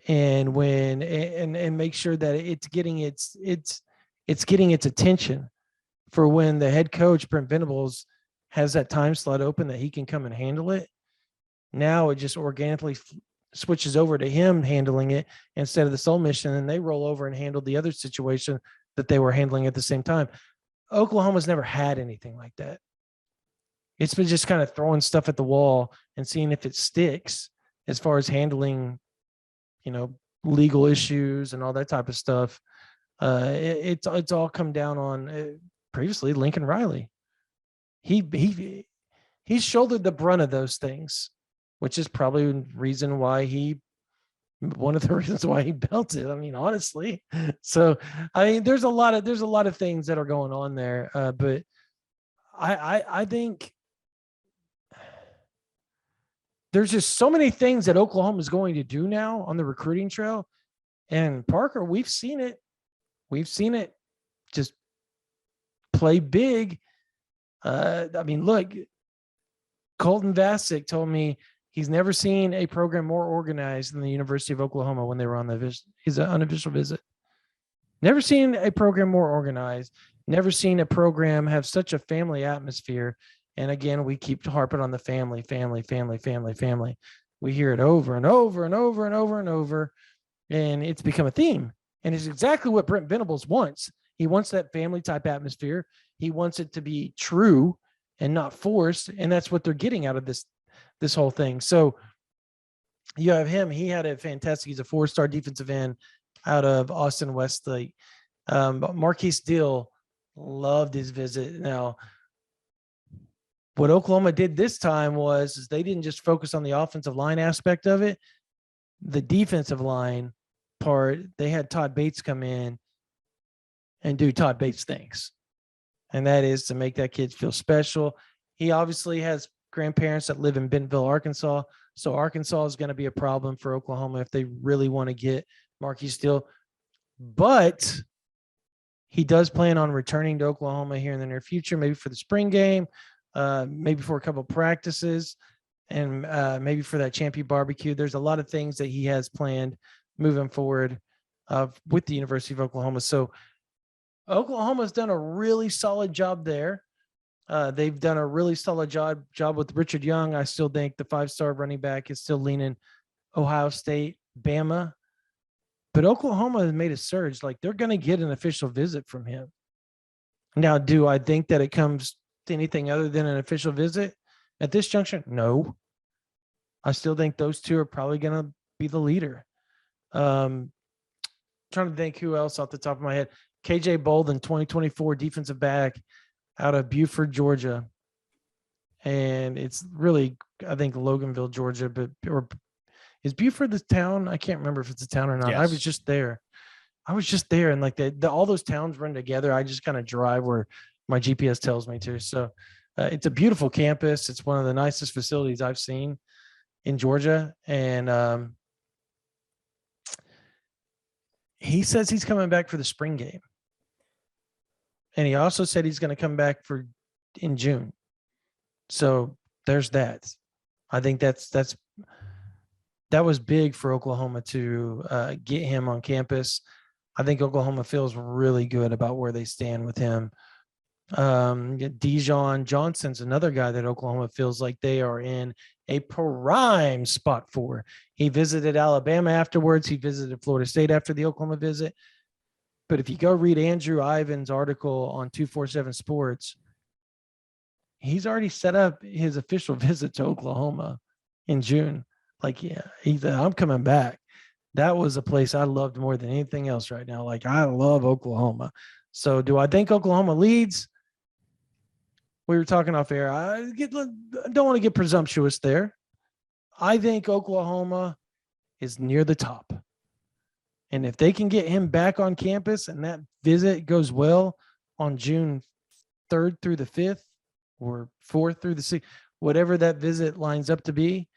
And and make sure that it's getting its attention for when the head coach, Brent Venables, has that time slot open that he can come and handle it. Now it just organically switches over to him handling it instead of the soul mission, and they roll over and handle the other situation that they were handling at the same time. Oklahoma's never had anything like that. It's been just kind of throwing stuff at the wall and seeing if it sticks as far as handling, legal issues and all that type of stuff. It's all come down on previously Lincoln Riley. He he's shouldered the brunt of those things, which is probably one of the reasons why he belted. I mean, honestly. So, I mean, there's a lot of things that are going on there. But I think there's just so many things that Oklahoma is going to do now on the recruiting trail. And Parker, we've seen it just play big. I mean, look, Colton Vasek told me he's never seen a program more organized than the University of Oklahoma when they were on his unofficial visit. Never seen a program more organized. Never seen a program have such a family atmosphere. And again, we keep harping on the family. We hear it over and over and over and over and over. And it's become a theme. And it's exactly what Brent Venables wants. He wants that family type atmosphere. He wants it to be true and not forced. And that's what they're getting out of this whole thing. So you have him. He had a fantastic, he's a 4-star defensive end out of Austin Westlake. Marquise Dill loved his visit. Now, what Oklahoma did this time was they didn't just focus on the offensive line aspect of it. The defensive line part, they had Todd Bates come in and do Todd Bates things. And that is to make that kid feel special. He obviously has grandparents that live in Bentonville, Arkansas. So Arkansas is going to be a problem for Oklahoma if they really want to get Marquise Dill. But he does plan on returning to Oklahoma here in the near future, maybe for the spring game, maybe for a couple of practices, and maybe for that Champion barbecue. There's a lot of things that he has planned moving forward with the University of Oklahoma. So Oklahoma's done a really solid job there. They've done a really solid job with Richard Young. I still think the 5-star running back is still leaning Ohio State, Bama. But Oklahoma has made a surge. Like, they're going to get an official visit from him. Now, do I think that it comes to anything other than an official visit at this junction? No. I still think those two are probably going to be the leader. Trying to think who else off the top of my head. KJ Bolden, 2024 defensive back out of Buford, Georgia. And it's really, I think, Loganville, Georgia, or is Buford the town? I can't remember if it's a town or not. Yes. I was just there. And like all those towns run together. I just kind of drive where my GPS tells me to. So it's a beautiful campus. It's one of the nicest facilities I've seen in Georgia. And he says he's coming back for the spring game. And he also said he's going to come back in June. So there's that. I think that was big for Oklahoma to get him on campus. I think Oklahoma feels really good about where they stand with him. Dijon Johnson's another guy that Oklahoma feels like they are in a prime spot for. He visited Alabama afterwards. He visited Florida State after the Oklahoma visit. But if you go read Andrew Ivan's article on 247 Sports, he's already set up his official visit to Oklahoma in June. Like, yeah, I'm coming back. That was a place I loved more than anything else right now. Like, I love Oklahoma. So do I think Oklahoma leads? We were talking off air. I don't want to get presumptuous there. I think Oklahoma is near the top. And if they can get him back on campus and that visit goes well on June 3rd through the 5th or 4th through the 6th, whatever that visit lines up to be,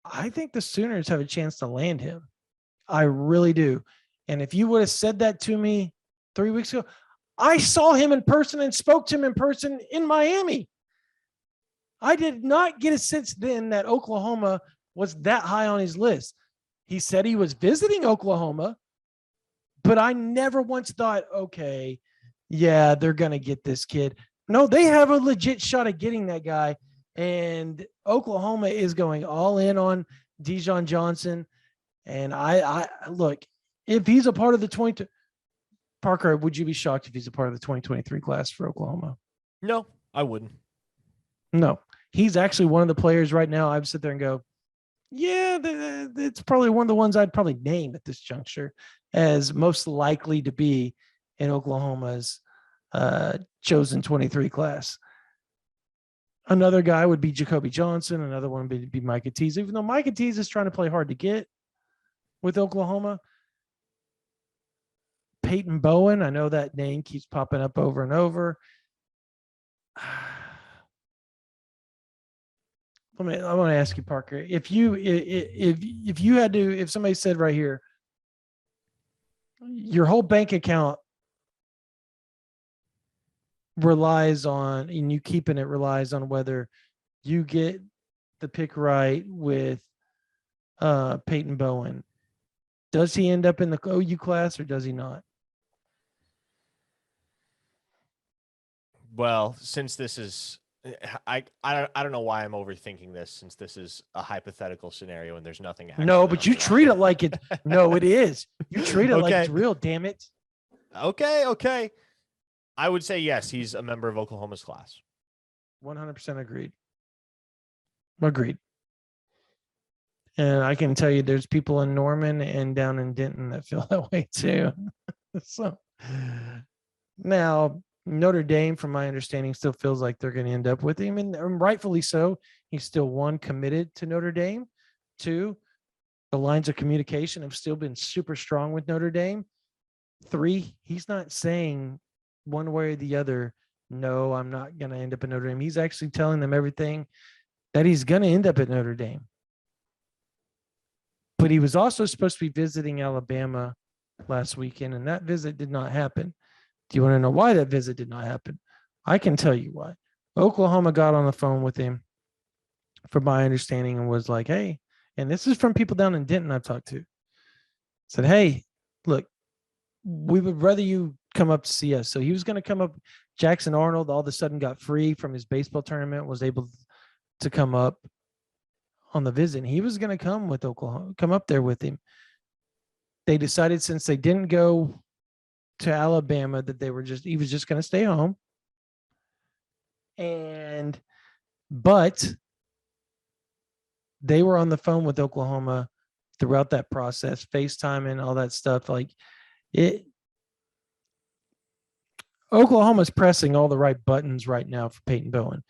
I think the Sooners have a chance to land him. I really do. And if you would have said that to me 3 weeks ago, I saw him in person and spoke to him in person in Miami. I did not get a sense then that Oklahoma was that high on his list. He said he was visiting Oklahoma, but I never once thought, okay, yeah, they're going to get this kid. No, they have a legit shot at getting that guy. And Oklahoma is going all in on Dijon Johnson. And I look, if he's a part of the 20, Parker, would you be shocked if he's a part of the 2023 class for Oklahoma? No, I wouldn't. No, he's actually one of the players right now. I would sit there and go, yeah, it's probably one of the ones I'd probably name at this juncture as most likely to be in Oklahoma's chosen 23 class. Another guy would be Jacoby Johnson. Another one would be Micah Tease. Even though Micah Tease is trying to play hard to get with Oklahoma. Peyton Bowen, I know that name keeps popping up over and over. I want to ask you, Parker, if you had to, if somebody said right here, your whole bank account relies on, and you keeping it relies on whether you get the pick right with Peyton Bowen. Does he end up in the OU class or does he not? Well, since this is, I don't know why I'm overthinking this, since this is a hypothetical scenario and there's nothing. No, but you treat it like it. No, it is. You treat it like it's real. Damn it. Okay. I would say yes. He's a member of Oklahoma's class. 100% agreed. Agreed. And I can tell you, there's people in Norman and down in Denton that feel that way too. So now Notre Dame, from my understanding, still feels like they're going to end up with him, and rightfully so. He's still, one, committed to Notre Dame. Two, the lines of communication have still been super strong with Notre Dame. Three, he's not saying one way or the other, no, I'm not going to end up at Notre Dame. He's actually telling them everything that he's going to end up at Notre Dame. But he was also supposed to be visiting Alabama last weekend, and that visit did not happen. Do you want to know why that visit did not happen? I can tell you why. Oklahoma got on the phone with him, from my understanding, and was like, hey, and this is from people down in Denton I've talked to, said, hey, look, we would rather you come up to see us. So he was going to come up. Jackson Arnold all of a sudden got free from his baseball tournament, was able to come up on the visit. And he was going to come with Oklahoma, come up there with him. They decided, since they didn't go to Alabama, that he was just going to stay home. But they were on the phone with Oklahoma throughout that process, FaceTime and all that stuff. Like Oklahoma's pressing all the right buttons right now for Peyton Bowen.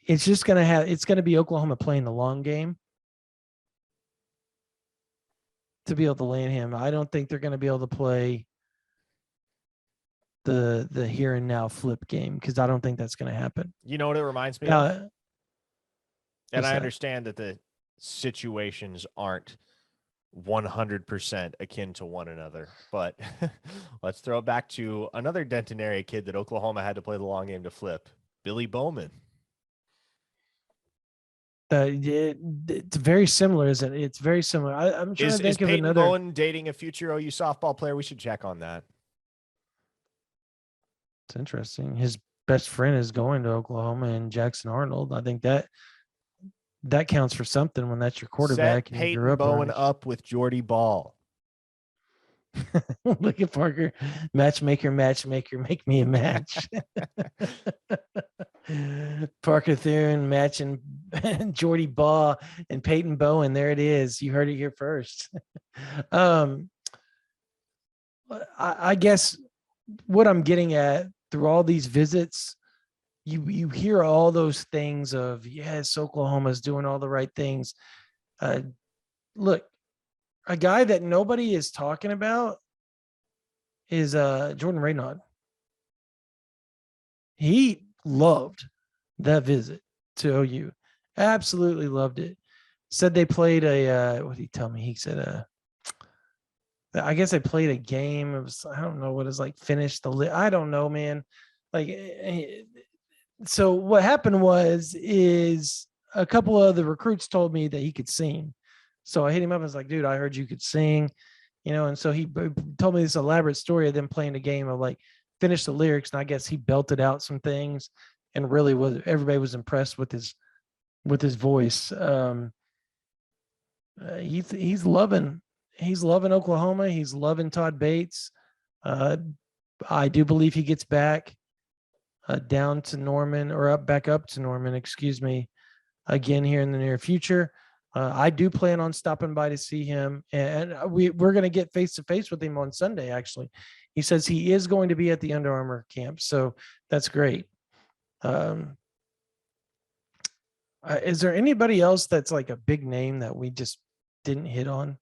It's just going to be Oklahoma playing the long game to be able to land him. I don't think they're going to be able to play the here and now flip game, because I don't think that's going to happen. You know what it reminds me of? And I understand that the situations aren't 100% akin to one another, but let's throw it back to another Denton area kid that Oklahoma had to play the long game to flip, Billy Bowman. It's very similar, isn't it? It's very similar. I'm trying to think of Peyton another. Bowen dating a future OU softball player? We should check on that. It's interesting. His best friend is going to Oklahoma, and Jackson Arnold. I think that counts for something when that's your quarterback. Set Peyton Bowen up with Jordy Ball. Look at Parker. Matchmaker, make me a match. Parker Thune matching Jordy Ball and Peyton Bowen. There it is. You heard it here first. I guess what I'm getting at through all these visits, you hear all those things of, yes, Oklahoma's doing all the right things. Look, a guy that nobody is talking about is Jordan Reynolds. He loved that visit to OU. Absolutely loved it. Said they played what did he tell me? He said, I guess they played a game. It was, I don't know what it's like, finished I don't know, man. Like, so what happened is a couple of the recruits told me that he could sing. So I hit him up. I was like, dude, I heard you could sing, and so he told me this elaborate story of them playing a game of, like, finish the lyrics. And I guess he belted out some things, and really everybody was impressed with his voice. He's loving Oklahoma. He's loving Todd Bates. I do believe he gets back down to Norman, or back up to Norman, excuse me, again here in the near future. I do plan on stopping by to see him, and we're going to get face-to-face with him on Sunday, actually. He says he is going to be at the Under Armour camp, so that's great. Is there anybody else that's like a big name that we just didn't hit on?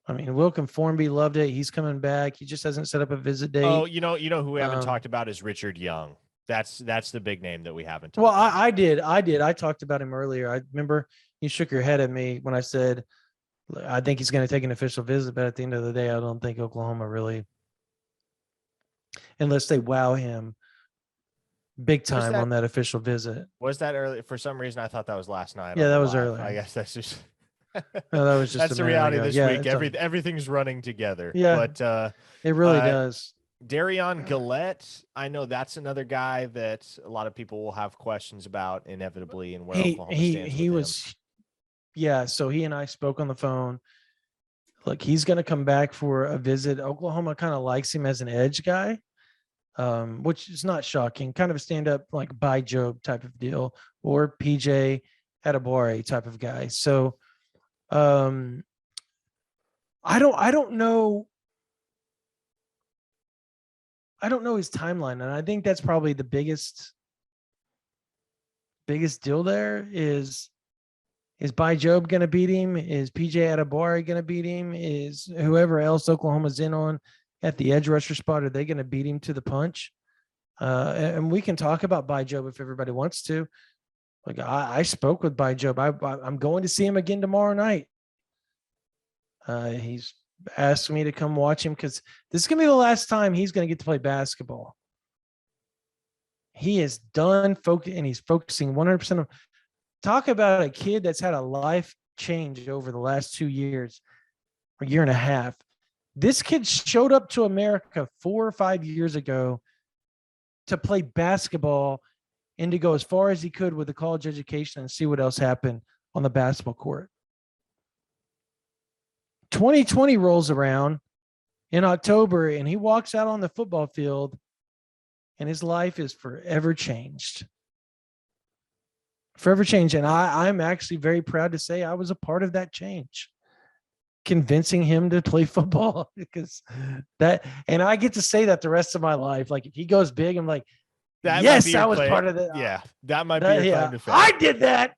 I mean, Wilkin Formby loved it. He's coming back. He just hasn't set up a visit date. Oh, you know who we haven't talked about is Richard Young. That's the big name that we haven't talked Well, about. I did. I talked about him earlier. I remember you shook your head at me when I said, I think he's going to take an official visit, but at the end of the day, I don't think Oklahoma really, unless they wow him big time on that official visit. Was that early? For some reason, I thought that was last night. Yeah, that was early. I guess that's just. No, that was just that's the reality this yeah, week. Everything's running together. Yeah, but it really does. Darion Gillette, I know that's another guy that a lot of people will have questions about inevitably, and where Oklahoma stands. He was, yeah. So he and I spoke on the phone. Look, he's going to come back for a visit. Oklahoma kind of likes him as an edge guy, which is not shocking. Kind of a stand-up like by Job type of deal, or PJ Adebawore type of guy. So. I don't know. I don't know his timeline. And I think that's probably the biggest deal there is By Job going to beat him? Is PJ Adebawore going to beat him? Is whoever else Oklahoma's in on at the edge rusher spot, are they going to beat him to the punch? And we can talk about By Job if everybody wants to. Like I spoke with By Job. I'm going to see him again tomorrow night. He's asked me to come watch him because this is going to be the last time he's going to get to play basketball. He is done and he's focusing 100% on. Talk about a kid that's had a life change over the last 2 years, a year and a half. This kid showed up to America 4 or 5 years ago to play basketball and to go as far as he could with a college education and see what else happened on the basketball court. 2020 rolls around in October and he walks out on the football field and his life is forever changed. Forever changed. And I'm actually very proud to say I was a part of that change, convincing him to play football because that, and I get to say that the rest of my life. Like if he goes big, I'm like, that yes, I was part of that. Yeah, that might be your claim to fame. I did that.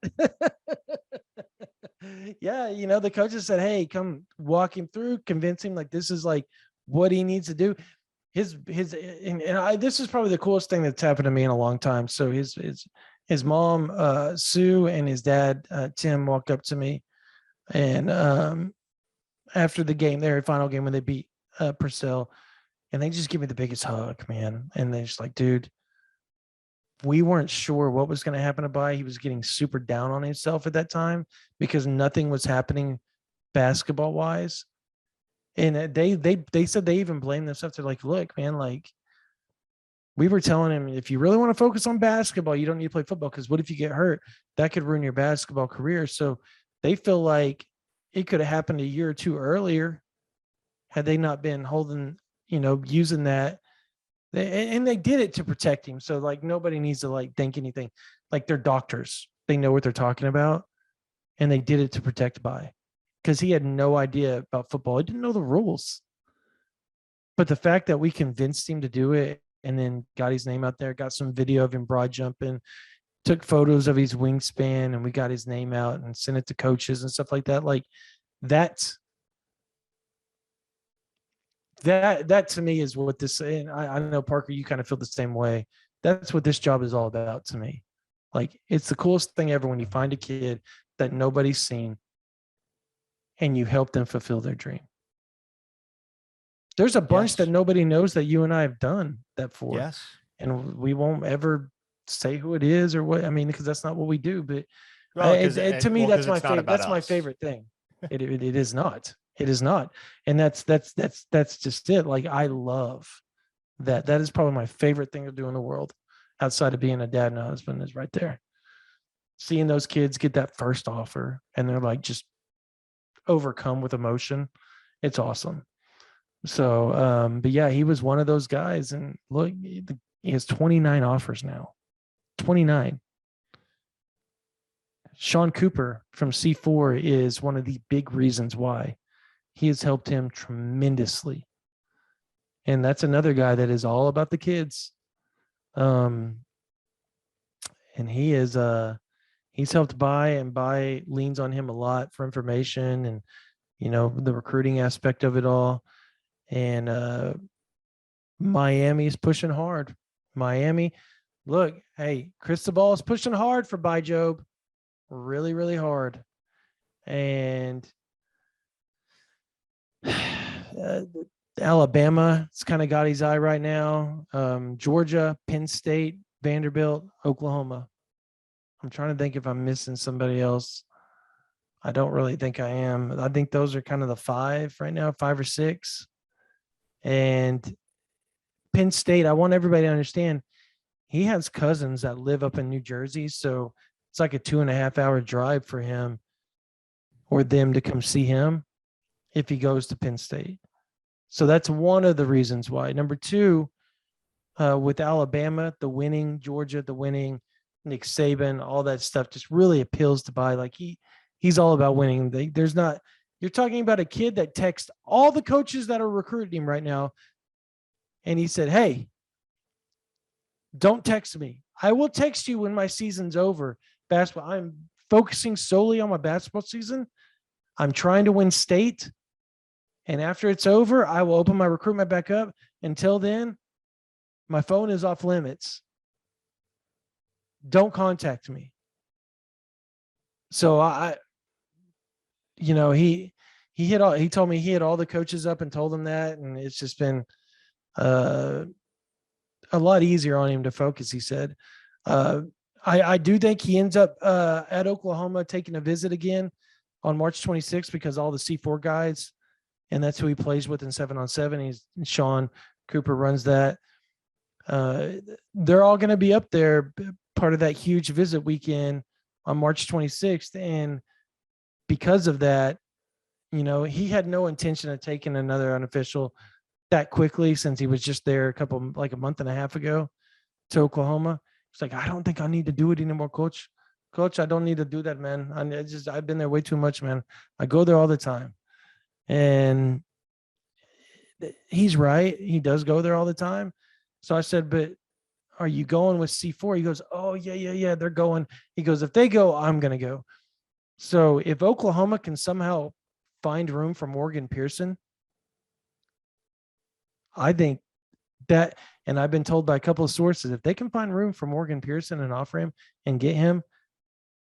Yeah, the coaches said, hey, come walk him through, convince him like this is like what he needs to do. This is probably the coolest thing that's happened to me in a long time. So his mom, Sue, and his dad, Tim, walked up to me, and after the game, their final game when they beat Purcell, and they just give me the biggest hug, man. And they're just like, dude, we weren't sure what was going to happen to Bai. He was getting super down on himself at that time because nothing was happening basketball wise. And they said they even blamed themselves. They're like, look, man, like we were telling him, if you really want to focus on basketball, you don't need to play football because what if you get hurt? That could ruin your basketball career. So they feel like it could have happened a year or two earlier had they not been holding, using that. And they did it to protect him. So like nobody needs to like think anything. Like they're doctors. They know what they're talking about. And they did it to protect Bai because he had no idea about football. He didn't know the rules. But the fact that we convinced him to do it and then got his name out there, got some video of him broad jumping, took photos of his wingspan, and we got his name out and sent it to coaches and stuff like that. Like that to me is what this, and I know, Parker, you kind of feel the same way. That's what this job is all about to me. Like, it's the coolest thing ever when you find a kid that nobody's seen and you help them fulfill their dream. There's a bunch that nobody knows that you and I have done that for. Yes. And we won't ever say who it is or what, I mean, because that's not what we do. But to me, that's my favorite. That's my favorite thing. It is not. It is not. And that's just it. Like, I love that. That is probably my favorite thing to do in the world outside of being a dad and a husband is right there. Seeing those kids get that first offer and they're like just overcome with emotion. It's awesome. So, but yeah, he was one of those guys, and look, he has 29 offers now. 29. Sean Cooper from C4 is one of the big reasons why. He has helped him tremendously. And that's another guy that is all about the kids. And and he is he's helped buy, and buy leans on him a lot for information and the recruiting aspect of it all. And Miami's pushing hard. Miami, look, hey, Cristobal is pushing hard for By Job, really, really hard. And Alabama, it's kind of got his eye right now. Georgia, Penn State, Vanderbilt, Oklahoma. I'm trying to think if I'm missing somebody else. I don't really think I am. I think those are kind of the 5 right now, 5 or 6. And Penn State, I want everybody to understand, he has cousins that live up in New Jersey. So it's like a 2.5-hour drive for him or them to come see him if he goes to Penn State. So that's one of the reasons why. Number 2, with Alabama, the winning, Georgia, the winning, Nick Saban, all that stuff just really appeals to By. Like he's all about winning. You're talking about a kid that texts all the coaches that are recruiting him right now. And he said, hey, don't text me. I will text you when my season's over. Basketball. I'm focusing solely on my basketball season. I'm trying to win state. And after it's over, I will open my recruitment back up. Until then, my phone is off limits. Don't contact me. So he told me he hit all the coaches up and told them that. And it's just been a lot easier on him to focus, he said. I do think he ends up at Oklahoma taking a visit again on March 26th because all the C4 guys, and that's who he plays with in 7-on-7. Sean Cooper runs that. They're all going to be up there, part of that huge visit weekend on March 26th. And because of that, he had no intention of taking another unofficial that quickly since he was just there a month and a half ago to Oklahoma. It's like, I don't think I need to do it anymore, coach. Coach, I don't need to do that, man. I've been there way too much, man. I go there all the time. And he's right. He does go there all the time. So I said, but are you going with C4? He goes, oh, yeah. They're going. He goes, if they go, I'm going to go. So if Oklahoma can somehow find room for Morgan Pearson, I think that, and I've been told by a couple of sources, if they can find room for Morgan Pearson and offer him and get him,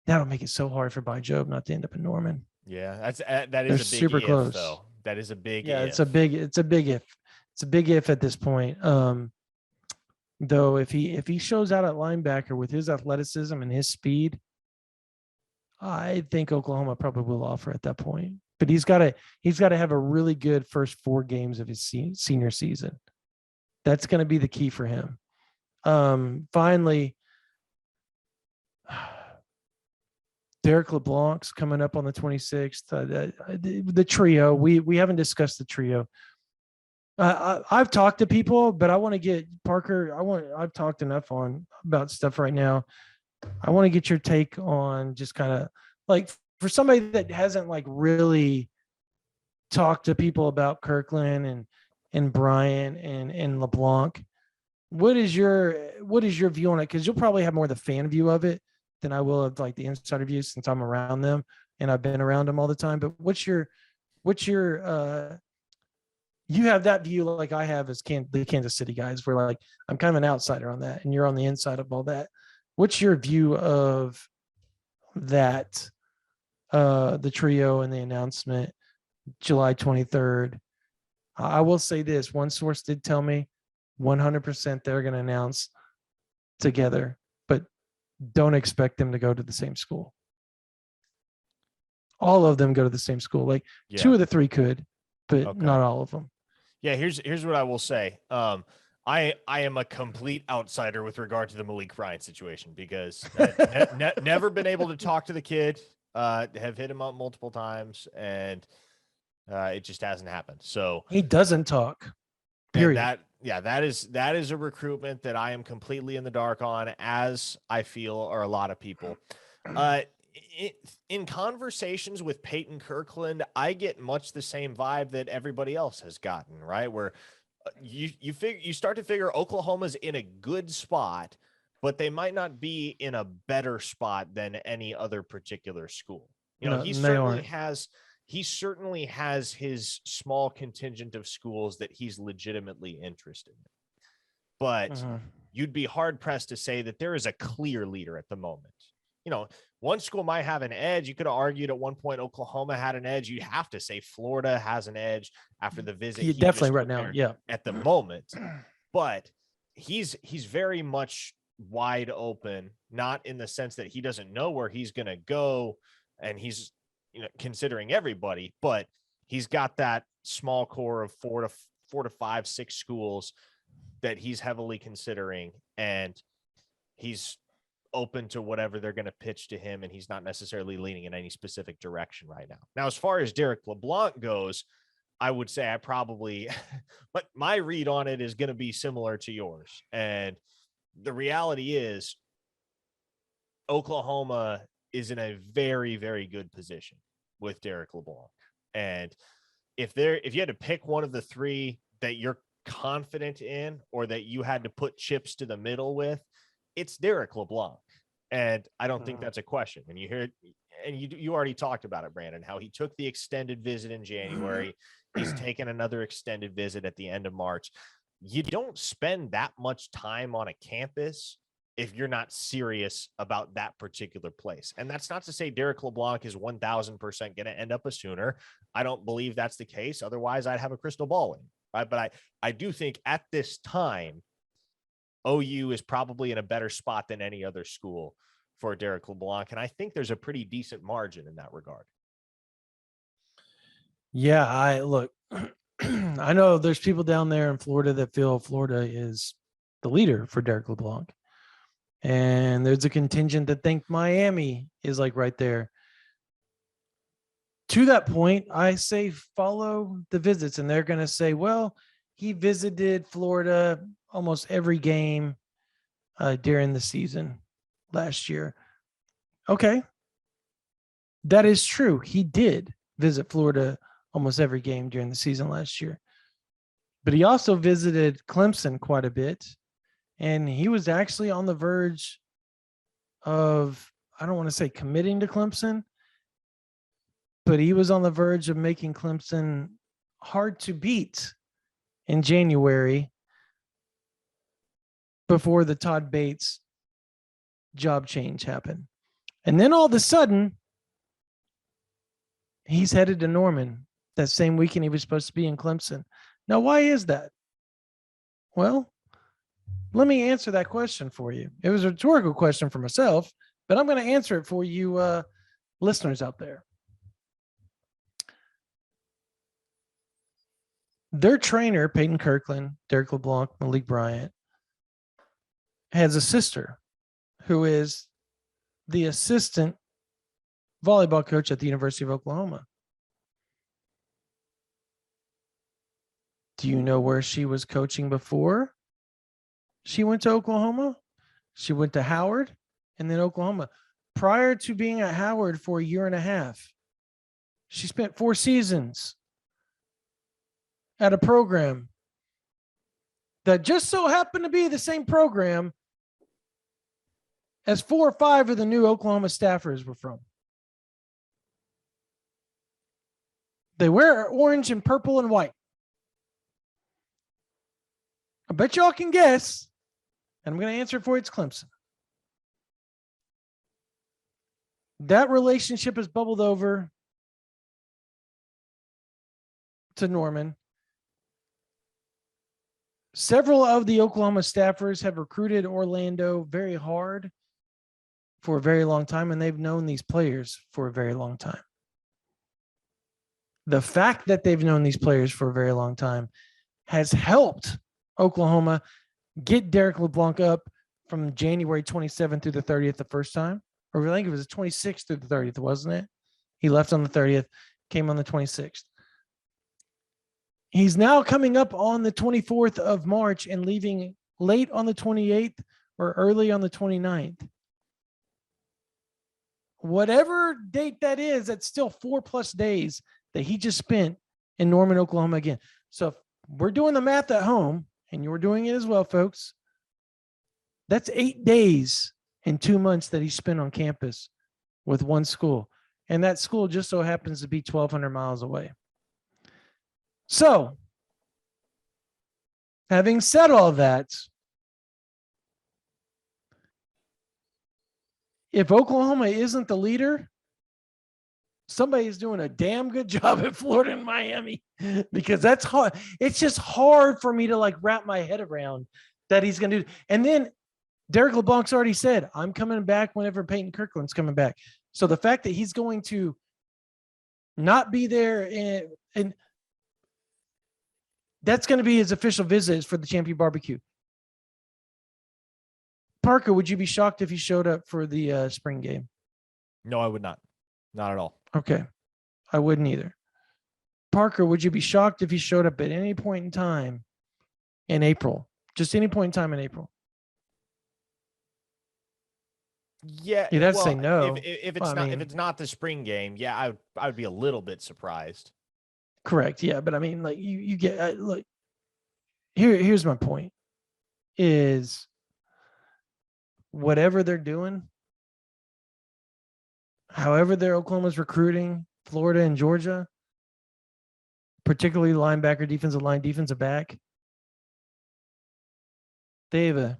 that'll make it so hard for By Job not to end up in Norman. Yeah, that They're is a big super if, close. though. That is a big yeah, if. it's a big if. It's a big if at this point. Though if he shows out at linebacker with his athleticism and his speed, I think Oklahoma probably will offer at that point. But he's got to have a really good first 4 games of his senior season. That's going to be the key for him. Finally, Derek LeBlanc's coming up on the 26th. The trio, we haven't discussed the trio. I've talked to people, but I want to get Parker. I've talked enough about stuff right now. I want to get your take on just kind of like for somebody that hasn't like really talked to people about Kirkland and Bryant and LeBlanc. What is your view on it? Because you'll probably have more of the fan view of it than I will of like the insider view since I'm around them and I've been around them all the time. But what's your you have that view like I have as the Kansas City guys, where like I'm kind of an outsider on that and you're on the inside of all that. What's your view of that, the trio and the announcement July 23rd? I will say this. One source did tell me 100% they're going to announce together, but don't expect them to go to the same school. All of them go to the same school. Like 2 of the 3 could, but not all of them. Yeah, here's what I will say. I am a complete outsider with regard to the Malik Bryant situation because never been able to talk to the kid, have hit him up multiple times, and it just hasn't happened. So he doesn't talk. Period. That is a recruitment that I am completely in the dark on, as I feel are a lot of people. In conversations with Peyton Kirkland, I get much the same vibe that everybody else has gotten, right? Where you start to figure Oklahoma's in a good spot but they might not be in a better spot than any other particular school. You know, No, he they certainly aren't. has his small contingent of schools that he's legitimately interested in. But Mhm. you'd be hard pressed to say that there is a clear leader at the moment. You know, one school might have an edge. You could have argued at one point Oklahoma had an edge. You have to say Florida has an edge after the visit. Yeah, he definitely just right took now. there Yeah. at the moment. But he's very much wide open, not in the sense that he doesn't know where he's going to go and he's, you know, considering everybody, but he's got that small core of four to five, 6 schools that he's heavily considering, and he's open to whatever they're going to pitch to him, and he's not necessarily leaning in any specific direction right now. Now, as far as Derek LeBlanc goes, I would say I probably, but my read on it is going to be similar to yours. And the reality is Oklahoma is in a very, very good position with Derek LeBlanc. And if you had to pick one of the 3 that you're confident in, or that you had to put chips to the middle with, it's Derek LeBlanc. And I don't think that's a question. When you hear it, and you already talked about it, Brandon, how he took the extended visit in January. He's taken another extended visit at the end of March. You don't spend that much time on a campus if you're not serious about that particular place. And that's not to say Derek LeBlanc is 1000% going to end up a Sooner. I don't believe that's the case. Otherwise, I'd have a crystal ball in, right? But I do think at this time, OU is probably in a better spot than any other school for Derek LeBlanc. And I think there's a pretty decent margin in that regard. Yeah, I know there's people down there in Florida that feel Florida is the leader for Derek LeBlanc. And there's a contingent that think Miami is like right there. To that point, I say follow the visits, and they're going to say, well, he visited Florida almost every game during the season last year. Okay. That is true. He did visit Florida almost every game during the season last year. But he also visited Clemson quite a bit. And he was actually on the verge of, I don't want to say committing to Clemson, but he was on the verge of making Clemson hard to beat in January before the Todd Bates job change happened. And then all of a sudden, he's headed to Norman that same weekend he was supposed to be in Clemson. Now, why is that? Well, let me answer that question for you. It was a rhetorical question for myself, but I'm going to answer it for you listeners out there. Their trainer, Peyton Kirkland, Derek LeBlanc, Malik Bryant, has a sister who is the assistant volleyball coach at the University of Oklahoma. Do you know where she was coaching before she went to Oklahoma? She went to Howard and then Oklahoma. Prior to being at Howard for a year and a half, she spent 4 seasons at a program that just so happened to be the same program as 4 or 5 of the new Oklahoma staffers were from. They wear orange and purple and white. I bet y'all can guess, and I'm going to answer it for you. It's Clemson. That relationship has bubbled over to Norman. Several of the Oklahoma staffers have recruited Orlando very hard for a very long time, and they've known these players for a very long time. The fact that they've known these players for a very long time has helped Oklahoma get Derek LeBlanc up from January 27th through the 30th the first time. Or I think it was the 26th through the 30th, wasn't it? He left on the 30th, came on the 26th. He's now coming up on the 24th of March and leaving late on the 28th or early on the 29th. Whatever date that is, that's still 4+ days that he just spent in Norman, Oklahoma again. So if we're doing the math at home, and you're doing it as well, folks, That's 8 days in 2 months that he spent on campus with one school. And that school just so happens to be 1,200 miles away. So, having said all that, if Oklahoma isn't the leader, somebody's doing a damn good job at Florida and Miami, because that's hard. It's just hard for me to like wrap my head around that he's going to do. And then Derek LeBlanc's already said, I'm coming back whenever Peyton Kirkland's coming back. So the fact that he's going to not be there and that's going to be his official visit for the Champion Barbecue. Parker, would you be shocked if he showed up for the spring game? No, I would not. Not at all. Okay. I wouldn't either. Parker, would you be shocked if he showed up at any point in time in April? Just any point in time in April? Yeah, you'd have to say no. If it's not the spring game, yeah, I would be a little bit surprised. Correct. Yeah, but I mean, like you get look. Here's my point: is whatever they're doing, however they're Oklahoma's recruiting Florida and Georgia, particularly linebacker, defensive line, defensive back, they've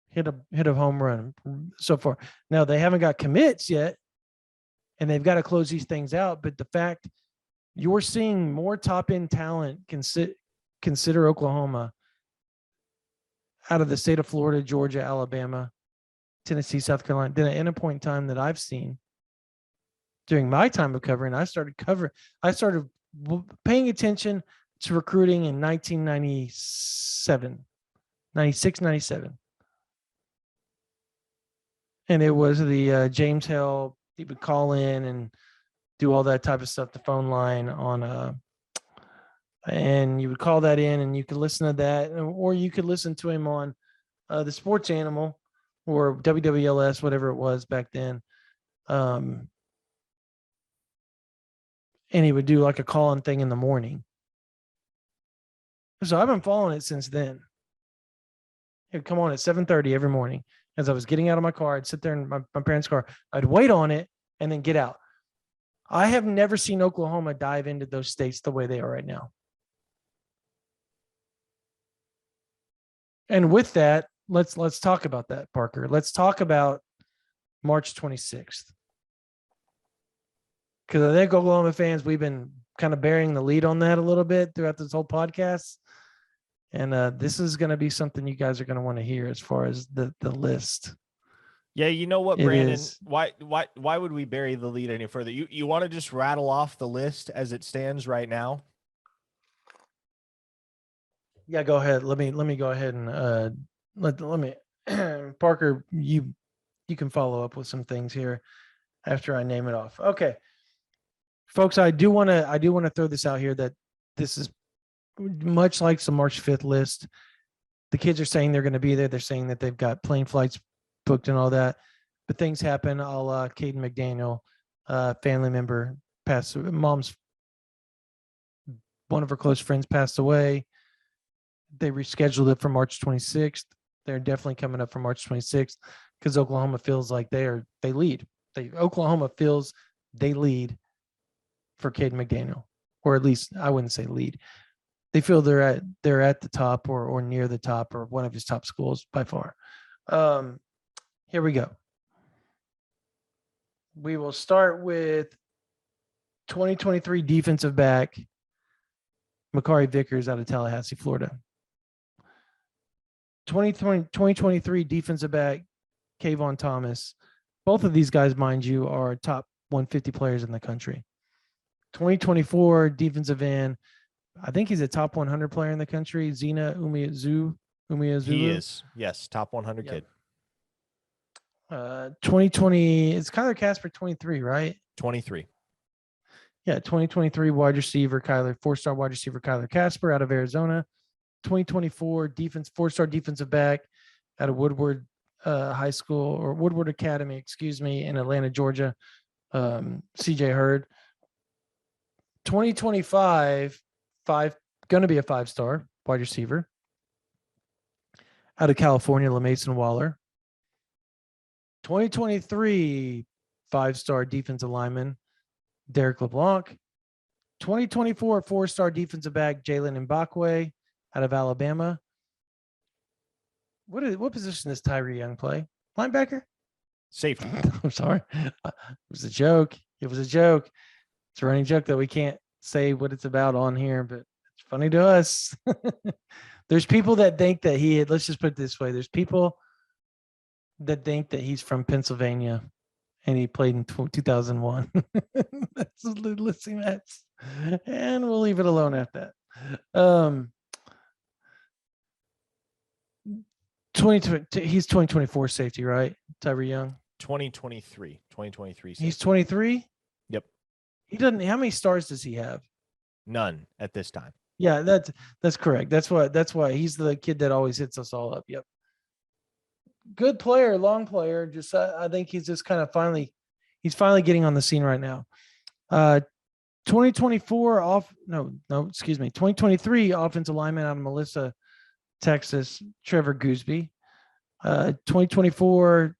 hit a home run so far. Now they haven't got commits yet, and they've got to close these things out. But the fact you're seeing more top end talent consider Oklahoma out of the state of Florida, Georgia, Alabama, Tennessee, South Carolina than at any point in time that I've seen during my time of covering. I started paying attention to recruiting in 1997, 96, 97. And it was the James Hill. He would call in and do all that type of stuff, the phone line on and you would call that in and you could listen to that, or you could listen to him on the Sports Animal or WWLS, whatever it was back then. And he would do like a call-in thing in the morning. So I've been following it since then. It would come on at 7:30 every morning. As I was getting out of my car, I'd sit there in my parents' car. I'd wait on it and then get out. I have never seen Oklahoma dive into those states the way they are right now. And with that, let's talk about that, Parker. Let's talk about March 26th. Because I think Oklahoma fans, we've been kind of bearing the lead on that a little bit throughout this whole podcast. And this is going to be something you guys are going to want to hear as far as the list. Yeah, you know what, Brandon? Why would we bury the lead any further? You want to just rattle off the list as it stands right now? Yeah, go ahead. Let me go ahead and let me Parker, you can follow up with some things here after I name it off. Okay. Folks, I do want to throw this out here that this is much like the March 5th list. The kids are saying they're going to be there. They're saying that they've got plane flights booked and all that, but things happen. Caden McDaniel, family member, one of her close friends passed away. They rescheduled it for March 26th. They're definitely coming up for March 26th because Oklahoma feels like they lead. Oklahoma feels they lead for Caden McDaniel, or at least I wouldn't say lead. They feel they're at the top or near the top or one of his top schools by far. Here we go. We will start with 2023 defensive back McCarty Dickers out of Tallahassee, Florida. 2023 defensive back Kayvon Thomas. Both of these guys, mind you, are top 150 players in the country. 2024 defensive end, I think he's a top 100 player in the country. Zena Umeazulu. He is, yes, top 100 yep. kid. 2020, it's Kyler Casper 23, right? 23. Yeah, 2023 wide receiver four-star wide receiver Kyler Casper out of Arizona. 2024 four-star defensive back out of Woodward High School or Woodward Academy, in Atlanta, Georgia. CJ Hurd. 2025 going to be a 5-star wide receiver out of California, LaMason Waller. 2023 5-star defensive lineman, Derek LeBlanc. 2024 4-star defensive back, Jalen Mbakwe out of Alabama. What position does Tyree Young play? Linebacker? Safety. I'm sorry. It was a joke. It was a joke. It's a running joke that we can't say what it's about on here, but it's funny to us. There's people that think that let's just put it this way. There's people that think that he's from Pennsylvania and he played in 2001. That's Litzy Mets. And we'll leave it alone at that. 2020, he's 2024 safety, right? Tyree Young. 2023 safety. He's 23. Yep. He doesn't. How many stars does he have? None at this time. Yeah, that's correct. That's why he's the kid that always hits us all up. Yep. Good player, long player. Just I think he's just kind of finally getting on the scene right now. 2024 2023 offensive lineman out of Melissa, Texas, Trevor Gooseby. 2024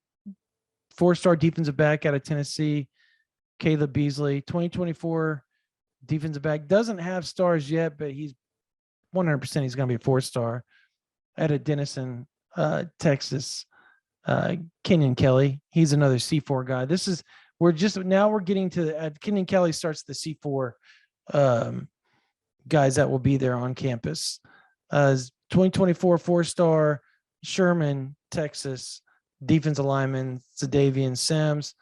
4-star defensive back out of Tennessee, Caleb Beasley. 2024 defensive back, doesn't have stars yet, but he's 100% he's going to be a 4-star out of Denison, Texas. Kenyon Kelly, he's another C4 guy. We're getting to Kenyon Kelly starts the C4 guys that will be there on campus. 2024 4-star Sherman, Texas, defensive lineman Zadavian Sims.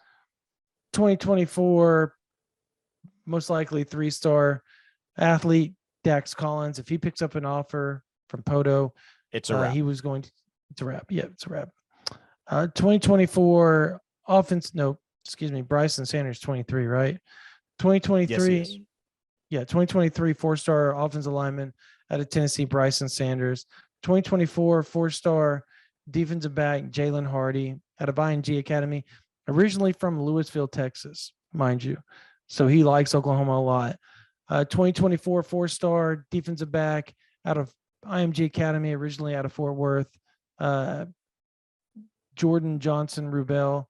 2024 most likely 3-star athlete Dax Collins. If he picks up an offer from Poto, it's a wrap. He was going to. It's a wrap. Yeah, it's a wrap. 2024 offense. No, excuse me. Bryson Sanders, 23, right? 2023. Yes, yeah, 2023 4-star offensive lineman out of Tennessee, Bryson Sanders. 2024 4-star defensive back Jalen Hardy out of ING Academy, originally from Louisville, Texas, mind you. So he likes Oklahoma a lot. 2024 4-star defensive back out of IMG Academy, originally out of Fort Worth, Jordan Johnson Rubel.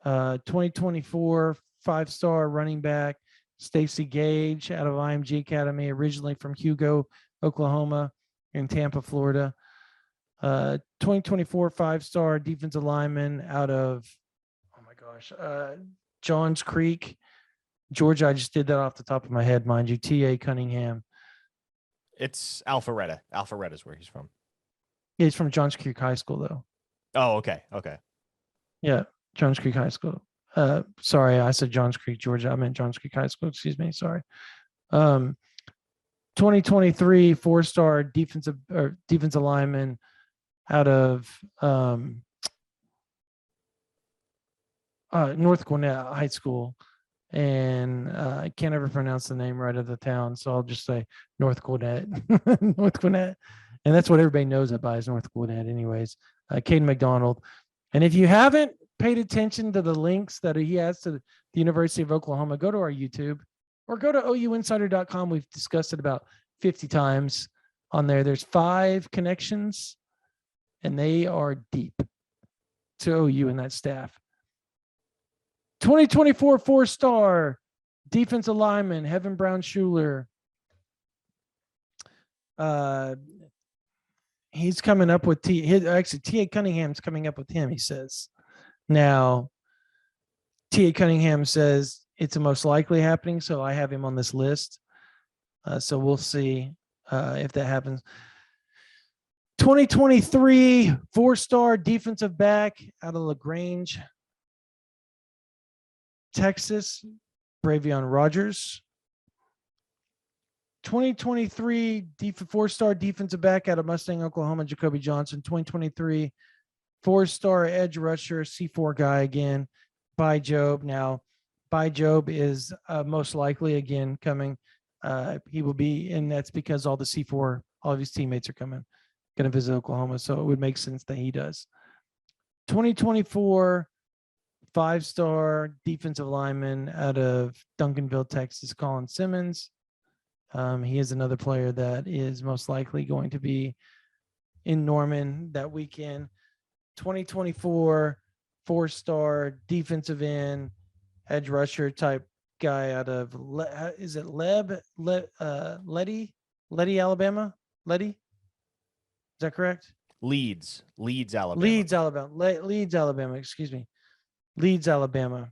2024 5-star running back Stacey Gage out of IMG Academy, originally from Hugo, Oklahoma, in Tampa, Florida. 2024 5-star defensive lineman out of, Johns Creek, Georgia. I just did that off the top of my head, mind you. T.A. Cunningham. It's Alpharetta. Alpharetta is where he's from. Yeah, he's from Johns Creek High School, though. Oh, okay. Okay. Yeah, Johns Creek High School. Sorry, I said Johns Creek, Georgia. I meant Johns Creek High School. Excuse me. Sorry. 2023 4-star defensive lineman out of North Gwinnett High School, and I can't ever pronounce the name right of the town, so I'll just say North Gwinnett. North Gwinnett, and that's what everybody knows it by, is North Gwinnett anyways. Caden McDonald. And if you haven't paid attention to the links that he has to the University of Oklahoma, go to our YouTube or go to ouinsider.com. We've discussed it about 50 times on there. There's 5 connections, and they are deep to OU and that staff. 2024 4-star defensive lineman Heaven Brown Schuler. He's coming up with T.A. Cunningham's coming up with him, he says. Now, T.A. Cunningham says it's the most likely happening, so I have him on this list. So we'll see if that happens. 2023 4-star defensive back out of LaGrange, Texas, Bravion Rogers. 2023 4-star defensive back out of Mustang, Oklahoma, Jacoby Johnson. 2023 4-star edge rusher, C4 guy again, By Job. Now, By Job is most likely again coming. He will be, and that's because all the C4, all of his teammates are going to visit Oklahoma, so it would make sense that he does. 2024 5-star defensive lineman out of Duncanville, Texas, Colin Simmons. He is another player that is most likely going to be in Norman that weekend. 2024 4-star defensive end, edge rusher type guy out of is it Letty, Alabama? Letty? Is that correct? Leeds, Alabama. Leeds, Alabama. Excuse me. Leeds, Alabama.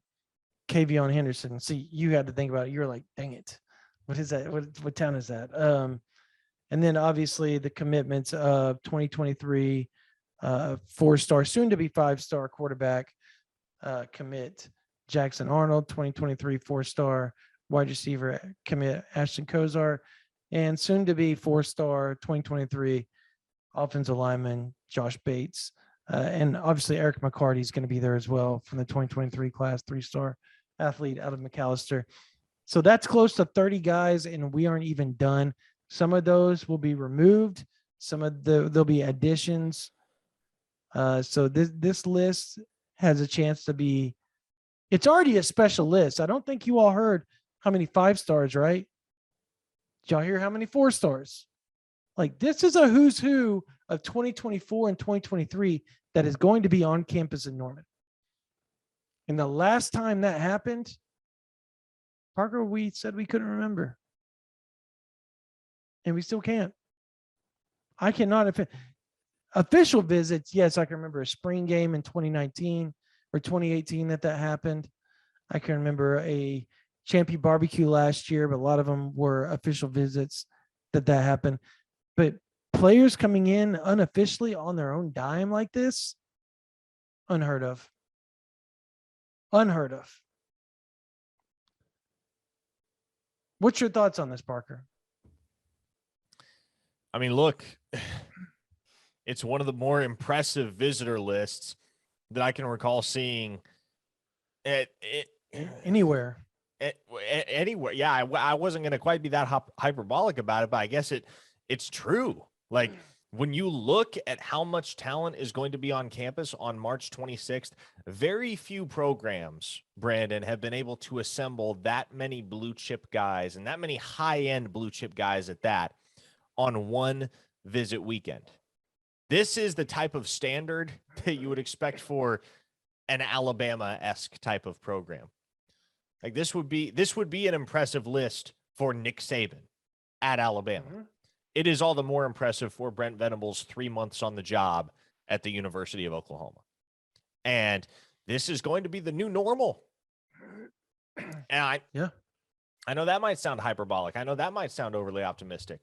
Kavion Henderson. See, you had to think about it. You were like, dang it. What is that? What town is that? And then obviously the commitments of 2023 4-star, soon to be 5-star quarterback commit Jackson Arnold, 2023 4-star wide receiver commit Ashton Kozar, and soon to be 4-star 2023 offensive lineman Josh Bates. And obviously Eric McCarty is going to be there as well from the 2023 class, 3-star athlete out of McAllister. So that's close to 30 guys, and we aren't even done. Some of those will be removed. There'll be additions. So this list has a chance to be, it's already a special list. I don't think you all heard how many 5-stars, right? Did y'all hear how many 4-stars? Like, this is a who's who of 2024 and 2023 that is going to be on campus in Norman. And the last time that happened, Parker, we said we couldn't remember. And we still can't. I cannot. Official visits, yes, I can remember a spring game in 2019 or 2018 that happened. I can remember a Champion barbecue last year, but a lot of them were official visits that happened. But players coming in unofficially on their own dime like this, unheard of. Unheard of. What's your thoughts on this, Parker? I mean, look, it's one of the more impressive visitor lists that I can recall seeing anywhere. Anywhere. Yeah, I wasn't going to quite be that hyperbolic about it, but I guess it's true. Like, when you look at how much talent is going to be on campus on March 26th, very few programs, Brandon, have been able to assemble that many blue chip guys and that many high-end blue chip guys at that on one visit weekend. This is the type of standard that you would expect for an Alabama-esque type of program. Like, this would be an impressive list for Nick Saban at Alabama. Mm-hmm. It is all the more impressive for Brent Venables' 3 months on the job at the University of Oklahoma. And this is going to be the new normal. And I know that might sound hyperbolic. I know that might sound overly optimistic.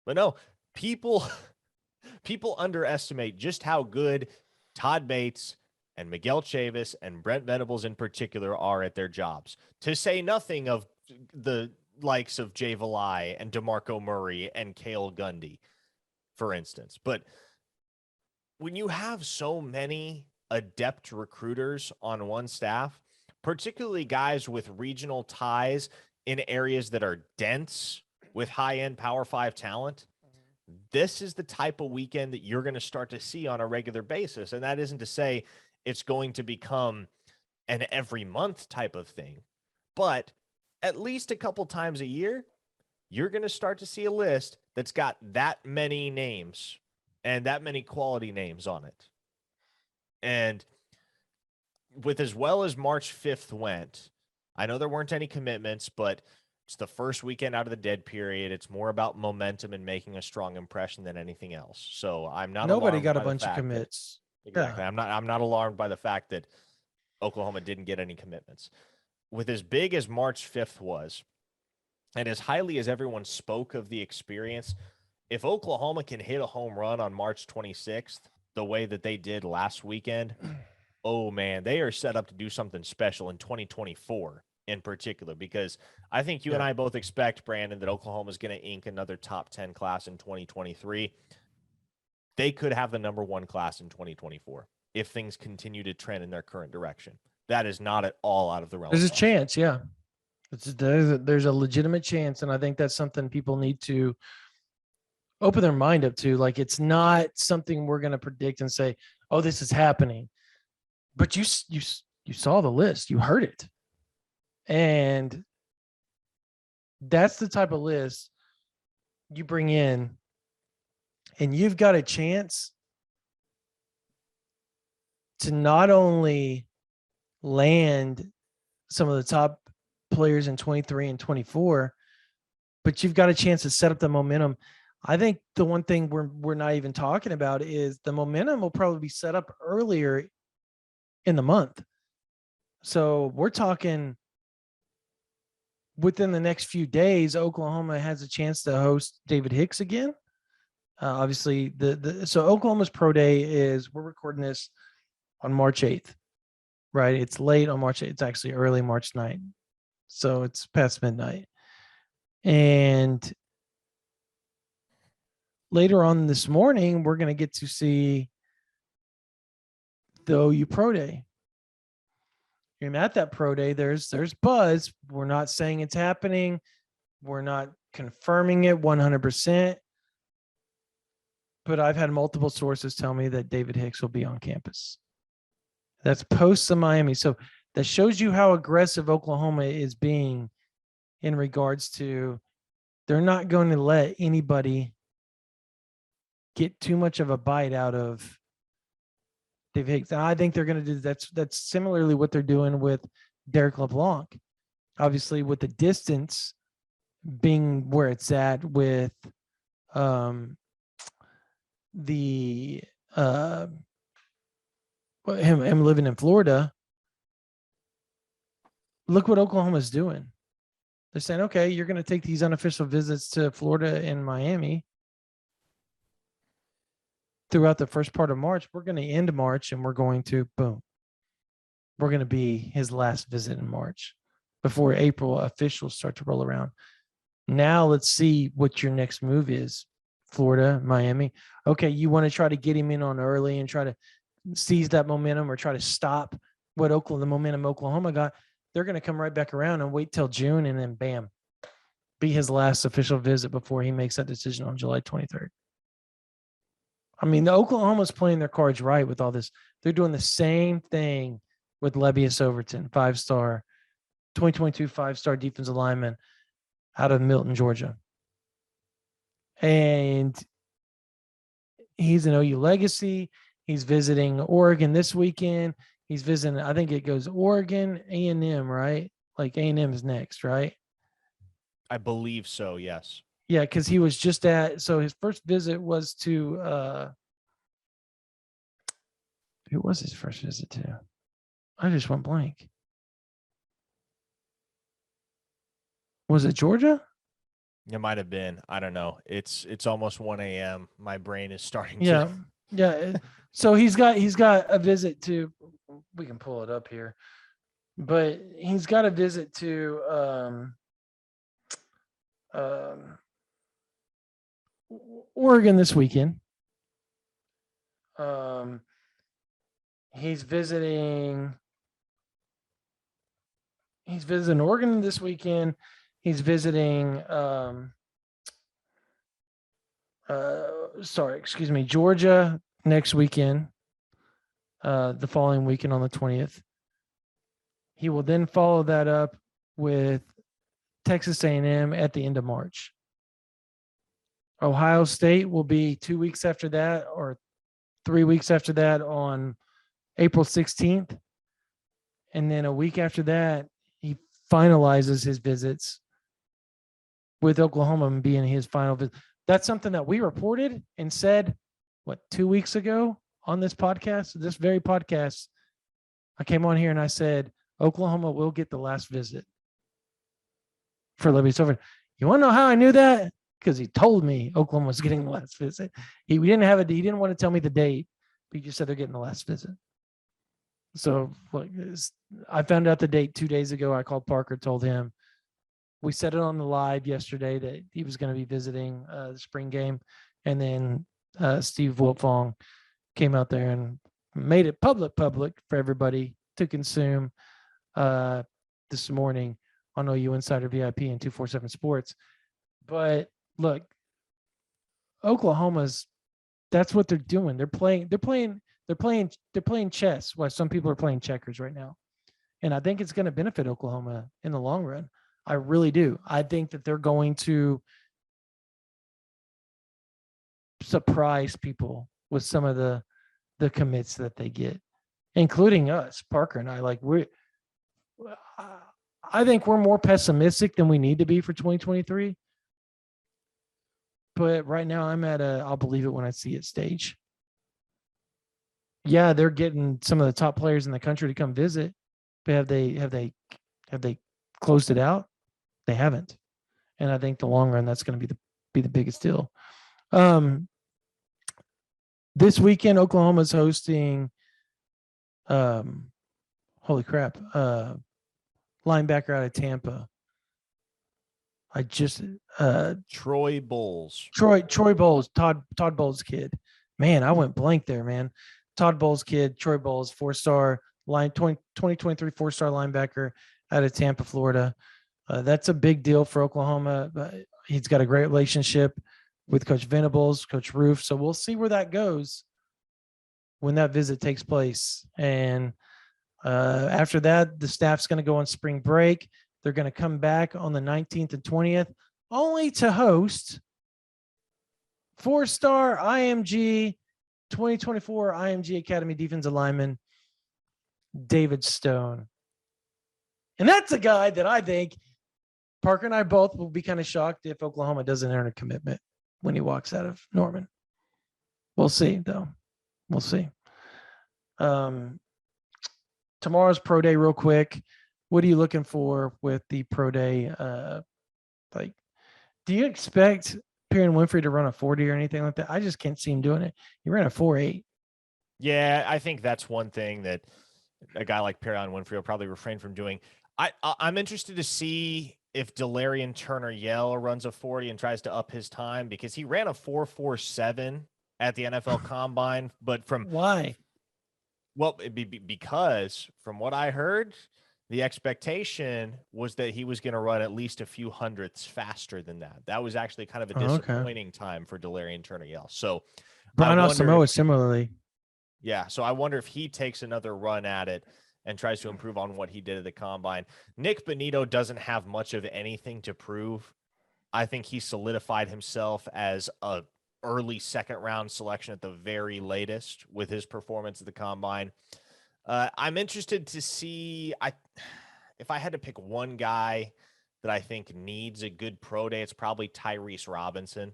But no, people underestimate just how good Todd Bates and Miguel Chavis and Brent Venables in particular are at their jobs. To say nothing of the likes of Jay Valai and DeMarco Murray and Cale Gundy, for instance. But when you have so many adept recruiters on one staff, particularly guys with regional ties in areas that are dense with high-end Power 5 talent, this is the type of weekend that you're going to start to see on a regular basis. And that isn't to say it's going to become an every month type of thing, but at least a couple times a year, you're going to start to see a list that's got that many names and that many quality names on it. And with as well as March 5th went, I know there weren't any commitments, but it's the first weekend out of the dead period. It's more about momentum and making a strong impression than anything else. So I'm not. Nobody got a bunch of commits. Exactly. Yeah. I'm not alarmed by the fact that Oklahoma didn't get any commitments. With as big as March 5th was, and as highly as everyone spoke of the experience, if Oklahoma can hit a home run on March 26th, the way that they did last weekend, oh man, they are set up to do something special in 2024 in particular, because I think you and I both expect, Brandon, that Oklahoma is going to ink another top 10 class in 2023. They could have the number one class in 2024 if things continue to trend in their current direction. That is not at all out of the realm. There's a chance, yeah. There's a legitimate chance, and I think that's something people need to open their mind up to. Like, it's not something we're going to predict and say, "Oh, this is happening," but you saw the list, you heard it, and that's the type of list you bring in And you've got a chance to not only land some of the top players in 23 and 24, but you've got a chance to set up the momentum. I think the one thing we're not even talking about is the momentum will probably be set up earlier in the month. So we're talking within the next few days, Oklahoma has a chance to host David Hicks again. Obviously, so Oklahoma's pro day is, we're recording this on March 8th, right? It's late on March 8th. It's actually early March 9th. So it's past midnight. And later on this morning, we're going to get to see the OU pro day. And at that pro day, there's buzz. We're not saying it's happening. We're not confirming it 100%. But I've had multiple sources tell me that David Hicks will be on campus. That's post the Miami. So that shows you how aggressive Oklahoma is being in regards to, they're not going to let anybody get too much of a bite out of David Hicks. And I think they're going to do that's similarly what they're doing with Derek LeBlanc. Obviously, with the distance being where it's at with him living in Florida. Look what Oklahoma's doing. They're saying, okay, you're going to take these unofficial visits to Florida and Miami throughout the first part of March. We're going to end March and we're going to, boom, we're going to be his last visit in March before April officials start to roll around. Now let's see what your next move is. Florida, Miami. Okay, you want to try to get him in on early and try to seize that momentum or try to stop what the momentum Oklahoma got. They're going to come right back around and wait till June and then bam, be his last official visit before he makes that decision on July 23rd. I mean, the Oklahoma's playing their cards right with all this. They're doing the same thing with Levius Overton, 5-star, 2022 5-star defensive lineman out of Milton, Georgia. And he's an OU legacy. He's visiting Oregon this weekend. He's visiting, I think it goes Oregon, A&M, right? Like A&M is next, right? I believe so, yes. Yeah, because he was just so his first visit was to, who was his first visit to? I just went blank. Was it Georgia? It might have been. I don't know. It's almost 1 a.m. My brain is starting Yeah. to. Yeah. So he's got a visit to, we can pull it up here, but he's got a visit to Oregon this weekend. He's visiting Oregon this weekend. He's visiting Georgia next weekend, the following weekend on the 20th. He will then follow that up with Texas A&M at the end of March. Ohio State will be 2 weeks after that, or 3 weeks after that, on April 16th. And then a week after that, he finalizes his visits with Oklahoma being his final visit. That's something that we reported and said, 2 weeks ago on this podcast, this very podcast. I came on here and I said, Oklahoma will get the last visit for Levius Overton. You want to know how I knew that? Because he told me Oklahoma was getting the last visit. He didn't want to tell me the date, but he just said they're getting the last visit. So I found out the date 2 days ago. I called Parker, told him. We said it on the live yesterday that he was going to be visiting the spring game. And then Steve Wiltfong came out there and made it public for everybody to consume this morning on OU Insider VIP and 247 Sports. But look, Oklahoma's, that's what they're doing. They're playing chess while some people are playing checkers right now. And I think it's going to benefit Oklahoma in the long run. I really do. I think that they're going to surprise people with some of the commits that they get, including us, Parker and I. Like I think we're more pessimistic than we need to be for 2023. But right now I'm at I'll believe it when I see it stage. Yeah, they're getting some of the top players in the country to come visit, but have they closed it out? They haven't. And I think the long run, that's going to be the biggest deal. This weekend, Oklahoma's hosting, holy crap, linebacker out of Tampa. Troy Bowles. Troy Bowles, Todd Bowles' kid. Man, I went blank there, man. Todd Bowles' kid, Troy Bowles, 4-star 2023 4-star linebacker out of Tampa, Florida. That's a big deal for Oklahoma. He's got a great relationship with Coach Venables, Coach Roof. So we'll see where that goes when that visit takes place. And after that, the staff's going to go on spring break. They're going to come back on the 19th and 20th, only to host 4-star IMG 2024 IMG Academy defensive lineman David Stone. And that's a guy that I think Parker and I both will be kind of shocked if Oklahoma doesn't earn a commitment when he walks out of Norman. We'll see, though. We'll see. Tomorrow's pro day, real quick. What are you looking for with the pro day? Do you expect Perrin Winfrey to run a 40 or anything like that? I just can't see him doing it. He ran a 4.8. Yeah, I think that's one thing that a guy like Perrin Winfrey will probably refrain from doing. I'm interested to see if Delarian Turner-Yell runs a 40 and tries to up his time, because he ran a 4.47 at the NFL Combine. But from why? Well, because from what I heard, the expectation was that he was going to run at least a few hundredths faster than that. That was actually kind of a disappointing time for Delarian Turner-Yell. So Brian Asamoah similarly. Yeah, so I wonder if he takes another run at it and tries to improve on what he did at the Combine. Nick Benito doesn't have much of anything to prove. I think he solidified himself as a early second-round selection at the very latest with his performance at the Combine. I'm interested to see if I had to pick one guy that I think needs a good pro day, it's probably Tyrese Robinson.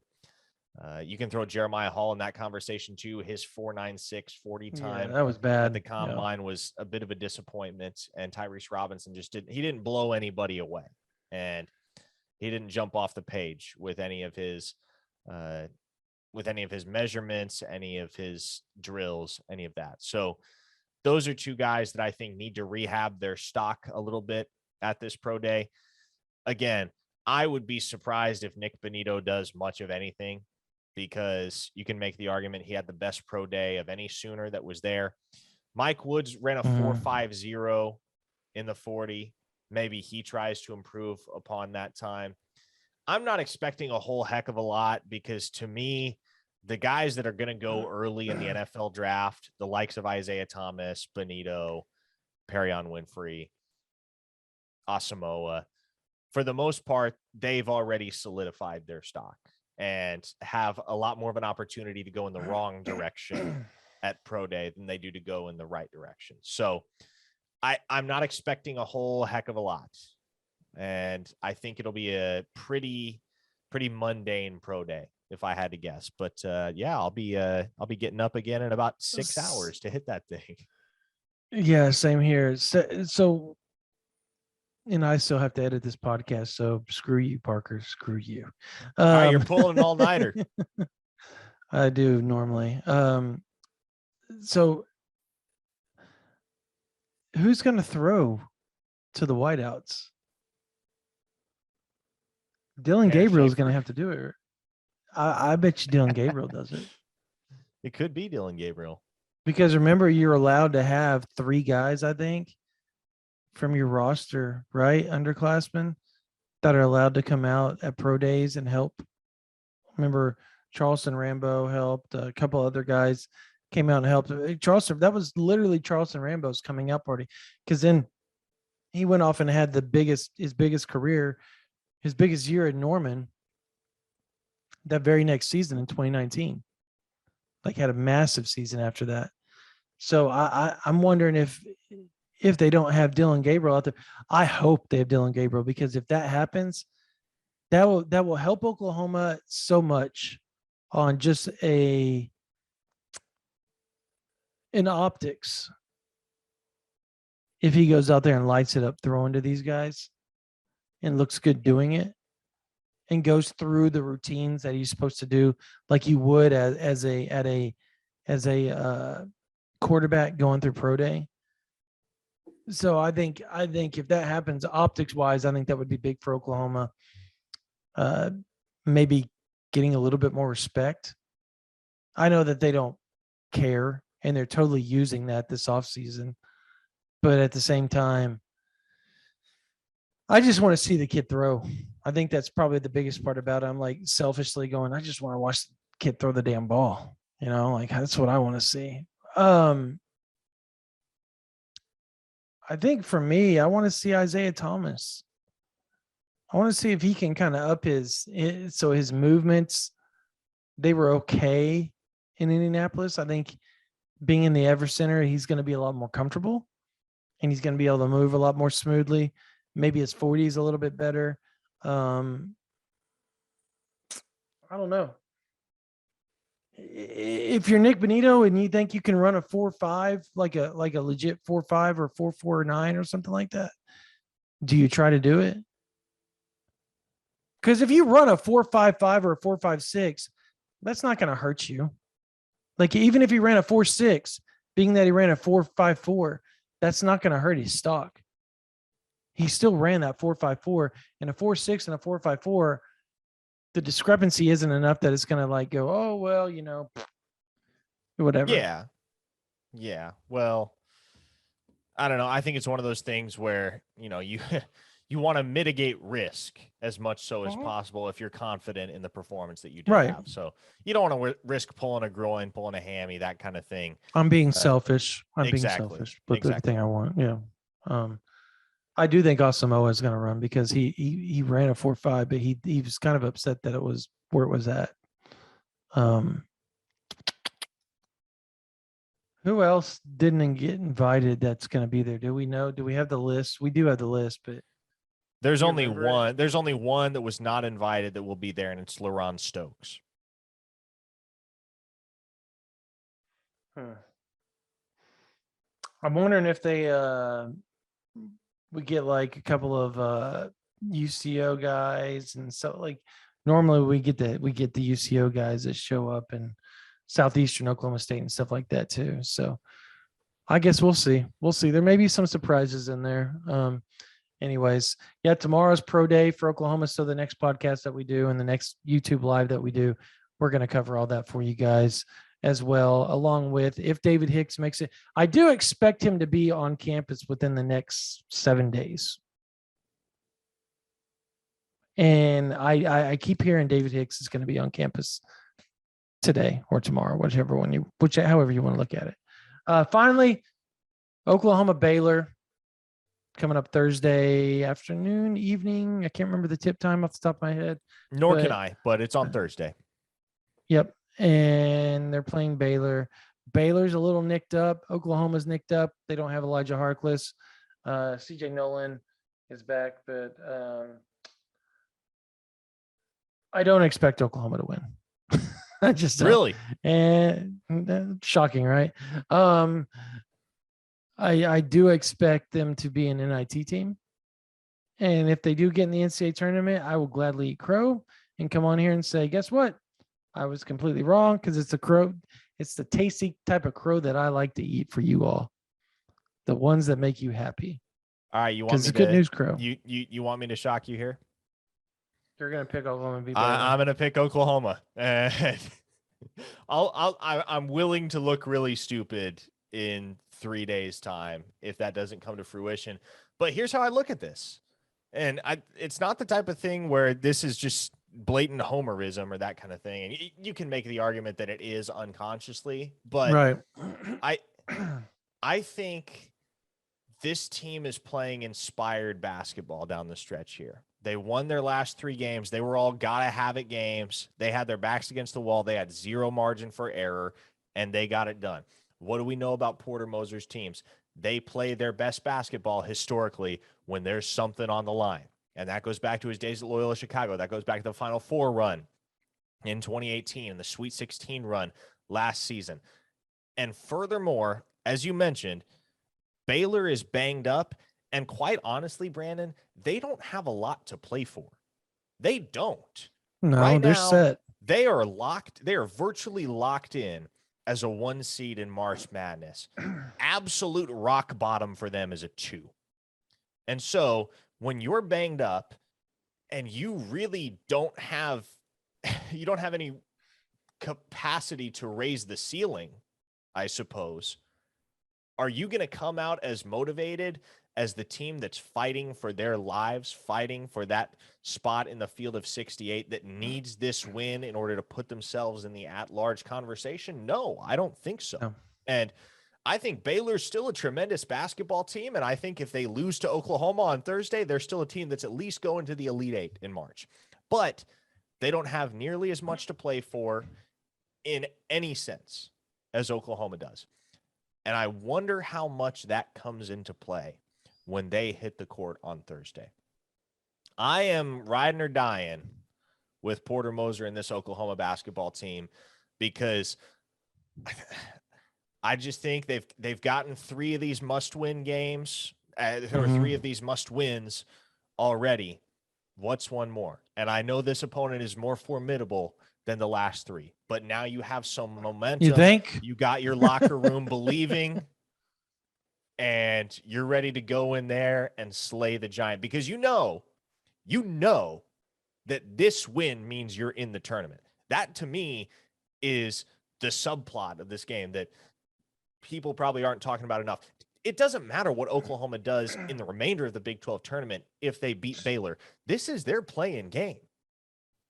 You can throw Jeremiah Hall in that conversation too. His 4.96 40 time that was bad. At the Combine was a bit of a disappointment, and Tyrese Robinson didn't blow anybody away, and he didn't jump off the page with any of his measurements, any of his drills, any of that. So those are two guys that I think need to rehab their stock a little bit at this pro day. Again, I would be surprised if Nick Benito does much of anything, because you can make the argument he had the best pro day of any Sooner that was there. Mike Woods ran a 4.50 in the 40. Maybe he tries to improve upon that time. I'm not expecting a whole heck of a lot, because to me, the guys that are going to go early in the NFL draft, the likes of Isaiah Thomas, Benito, Perrin Winfrey, Asamoah, for the most part, they've already solidified their stock and have a lot more of an opportunity to go in the wrong direction at pro day than they do to go in the right direction. So I'm not expecting a whole heck of a lot. And I think it'll be a pretty mundane pro day, if I had to guess. But yeah, I'll be getting up again in about 6 hours to hit that thing. Yeah, same here. So and I still have to edit this podcast, so screw you, Parker. Screw you. All right, you're pulling an all-nighter. I do normally. So who's going to throw to the wideouts? Dylan Gabriel's going to have to do it. I bet you Dylan Gabriel does it. It could be Dylan Gabriel. Because remember, you're allowed to have 3 guys, I think, from your roster, right? Underclassmen that are allowed to come out at pro days and help. Remember, Charleston Rambo helped. A couple other guys came out and helped. Charleston, that was literally Charleston Rambo's coming out party, because then he went off and had his biggest career, his biggest year at Norman that very next season in 2019. like had a massive season after that. So I'm wondering if they don't have Dylan Gabriel out there. I hope they have Dylan Gabriel, because if that happens, that will help Oklahoma so much on just an optics. If he goes out there and lights it up throwing to these guys and looks good doing it and goes through the routines that he's supposed to do, like you would as a quarterback going through pro day. So I think if that happens, optics wise, I think that would be big for Oklahoma. Maybe getting a little bit more respect. I know that they don't care and they're totally using that this offseason. But at the same time, I just want to see the kid throw. I think that's probably the biggest part about it. I'm like selfishly going, I just want to watch the kid throw the damn ball. You know, like that's what I want to see. I think for me, I want to see Isaiah Thomas. I want to see if he can kind of up his movements. They were okay in Indianapolis. I think being in the Ever Center, he's going to be a lot more comfortable and he's going to be able to move a lot more smoothly. Maybe his 40 is a little bit better. I don't know. If you're Nick Bonito and you think you can run a 4.5, like a legit 4.5 or 4.49 or something like that, do you try to do it? Because if you run a 4.55 or a 4.56, that's not going to hurt you. Like even if he ran a 4.6, being that he ran a 4.54, that's not going to hurt his stock. He still ran that 4.54 and a 4.6 and a 4.54. The discrepancy isn't enough that it's going to like go, oh, well, you know, whatever. Yeah. Yeah. Well, I don't know. I think it's one of those things where, you know, you want to mitigate risk as much so as possible if you're confident in the performance that you do have. So you don't want to risk pulling a groin, pulling a hammy, that kind of thing. I'm being selfish. I'm exactly. being selfish, but the thing I want. Yeah. I do think Asamoah is going to run because he ran a 4.5, but he was kind of upset that it was where it was at. Who else didn't get invited that's going to be there? Do we know? Do we have the list? We do have the list, but there's only one. There's only one that was not invited that will be there, and it's LaRon Stokes. I'm wondering if they we get like a couple of UCO guys, and so like normally we get the UCO guys that show up in Southeastern Oklahoma State and stuff like that too. So I guess we'll see. There may be some surprises in there. Anyways, yeah, tomorrow's pro day for Oklahoma. So the next podcast that we do and the next YouTube live that we do, we're going to cover all that for you guys as well, along with if David Hicks makes it. I do expect him to be on campus within the next 7 days. And I keep hearing David Hicks is going to be on campus today or tomorrow, however you want to look at it. Finally, Oklahoma Baylor coming up Thursday afternoon, evening. I can't remember the tip time off the top of my head. Nor can I, but it's on Thursday. Yep. And they're playing Baylor. Baylor's a little nicked up. Oklahoma's nicked up. They don't have Elijah Harkless. CJ Nolan is back, but I don't expect Oklahoma to win. I just don't. Really? And shocking, right? I do expect them to be an NIT team. And if they do get in the NCAA tournament, I will gladly eat crow and come on here and say, guess what? I was completely wrong, because it's a crow. It's the tasty type of crow that I like to eat for you all. The ones that make you happy. All right, you want me to good news crow. You want me to shock you here? You're gonna pick Oklahoma. I'm gonna pick Oklahoma. I'm willing to look really stupid in 3 days' time if that doesn't come to fruition. But here's how I look at this, and it's not the type of thing where this is just blatant homerism or that kind of thing. And you can make the argument that it is unconsciously, but right. I think this team is playing inspired basketball down the stretch here. They won their last 3 games. They were all gotta have it games. They had their backs against the wall. They had 0 margin for error, and they got it done. What do we know about Porter Moser's teams? They play their best basketball historically when there's something on the line. And that goes back to his days at Loyola Chicago. That goes back to the Final Four run in 2018 and the Sweet 16 run last season. And furthermore, as you mentioned, Baylor is banged up. And quite honestly, Brandon, they don't have a lot to play for. They don't. No, right they're now, set. They are locked. They are virtually locked in as a 1 seed in March Madness. Absolute rock bottom for them is a 2. And so when you're banged up and you really don't have any capacity to raise the ceiling, I suppose, are you going to come out as motivated as the team that's fighting for their lives, fighting for that spot in the field of 68 that needs this win in order to put themselves in the at-large conversation? No, I don't think so. No. And I think Baylor's still a tremendous basketball team, and I think if they lose to Oklahoma on Thursday, they're still a team that's at least going to the Elite Eight in March. But they don't have nearly as much to play for in any sense as Oklahoma does. And I wonder how much that comes into play when they hit the court on Thursday. I am riding or dying with Porter Moser and this Oklahoma basketball team because I just think they've gotten 3 of these must-win games or 3 of these must-wins already. What's one more? And I know this opponent is more formidable than the last 3, but now you have some momentum. You think? You got your locker room believing, and you're ready to go in there and slay the giant because you know that this win means you're in the tournament. That to me is the subplot of this game that people probably aren't talking about enough. It doesn't matter what Oklahoma does in the remainder of the Big 12 tournament if they beat Baylor. This is their play-in game.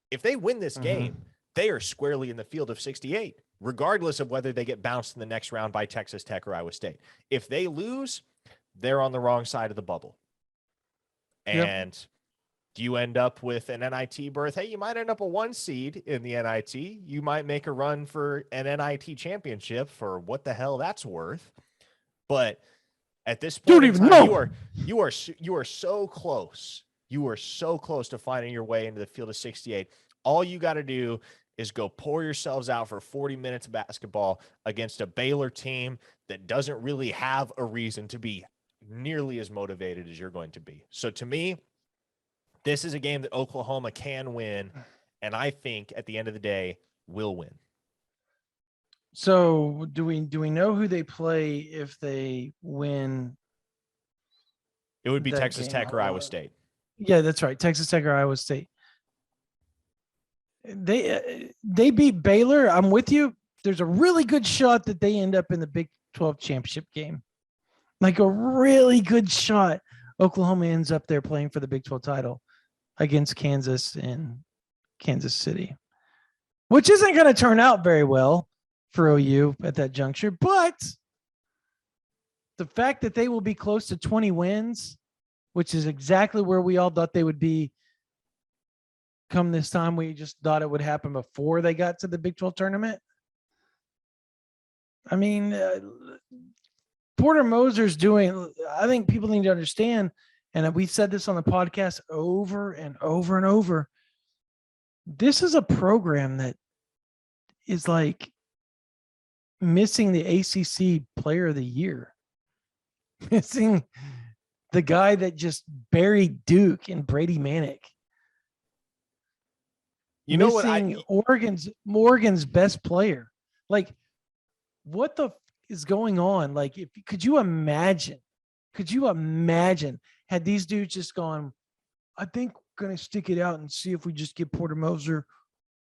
If they win this game, they are squarely in the field of 68, regardless of whether they get bounced in the next round by Texas Tech or Iowa State. If they lose, they're on the wrong side of the bubble. And do you end up with an NIT berth? Hey, you might end up a 1 seed in the NIT. You might make a run for an NIT championship for what the hell that's worth. But at this point in time, you are so close. You are so close to finding your way into the field of 68. All you got to do is go pour yourselves out for 40 minutes of basketball against a Baylor team that doesn't really have a reason to be nearly as motivated as you're going to be. So to me, this is a game that Oklahoma can win, and I think at the end of the day will win. So do we know who they play if they win? It would be Texas Tech or Iowa State. Yeah, that's right. Texas Tech or Iowa State. They beat Baylor. I'm with you. There's a really good shot that they end up in the Big 12 championship game. Like a really good shot. Oklahoma ends up there playing for the Big 12 title against Kansas and Kansas City, which isn't going to turn out very well for OU at that juncture. But the fact that they will be close to 20 wins, which is exactly where we all thought they would be come this time, we just thought it would happen before they got to the Big 12 tournament. I mean, Porter Moser's doing, I think people need to understand, and we said this on the podcast over and over and over, this is a program that is like missing the ACC Player of the Year, missing the guy that just buried Duke and Brady Manick. You know what? Morgan's best player. Like, what the is going on? Like, could you imagine had these dudes just gone, I think we're going to stick it out and see if we just give Porter Moser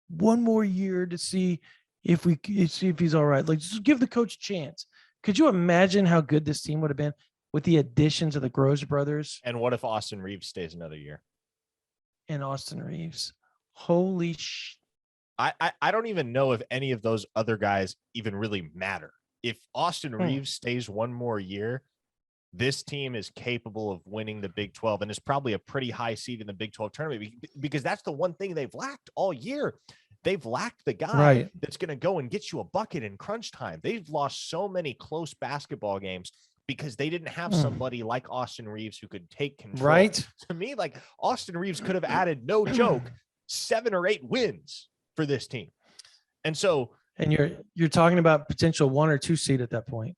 one more year to see if he's all right. Like, just give the coach a chance. Could you imagine how good this team would have been with the additions of the Groves brothers? And what if Austin Reeves stays another year? And Austin Reeves. Holy sh! I don't even know if any of those other guys even really matter. If Austin Reeves stays one more year, this team is capable of winning the Big 12 and is probably a pretty high seed in the Big 12 tournament, because that's the one thing they've lacked all year. They've lacked the guy that's going to go and get you a bucket in crunch time. They've lost so many close basketball games because they didn't have somebody like Austin Reeves who could take control. Right. To me, like, Austin Reeves could have added, no joke, 7 or 8 wins for this team. And so, and you're talking about potential 1 or 2 seed at that point.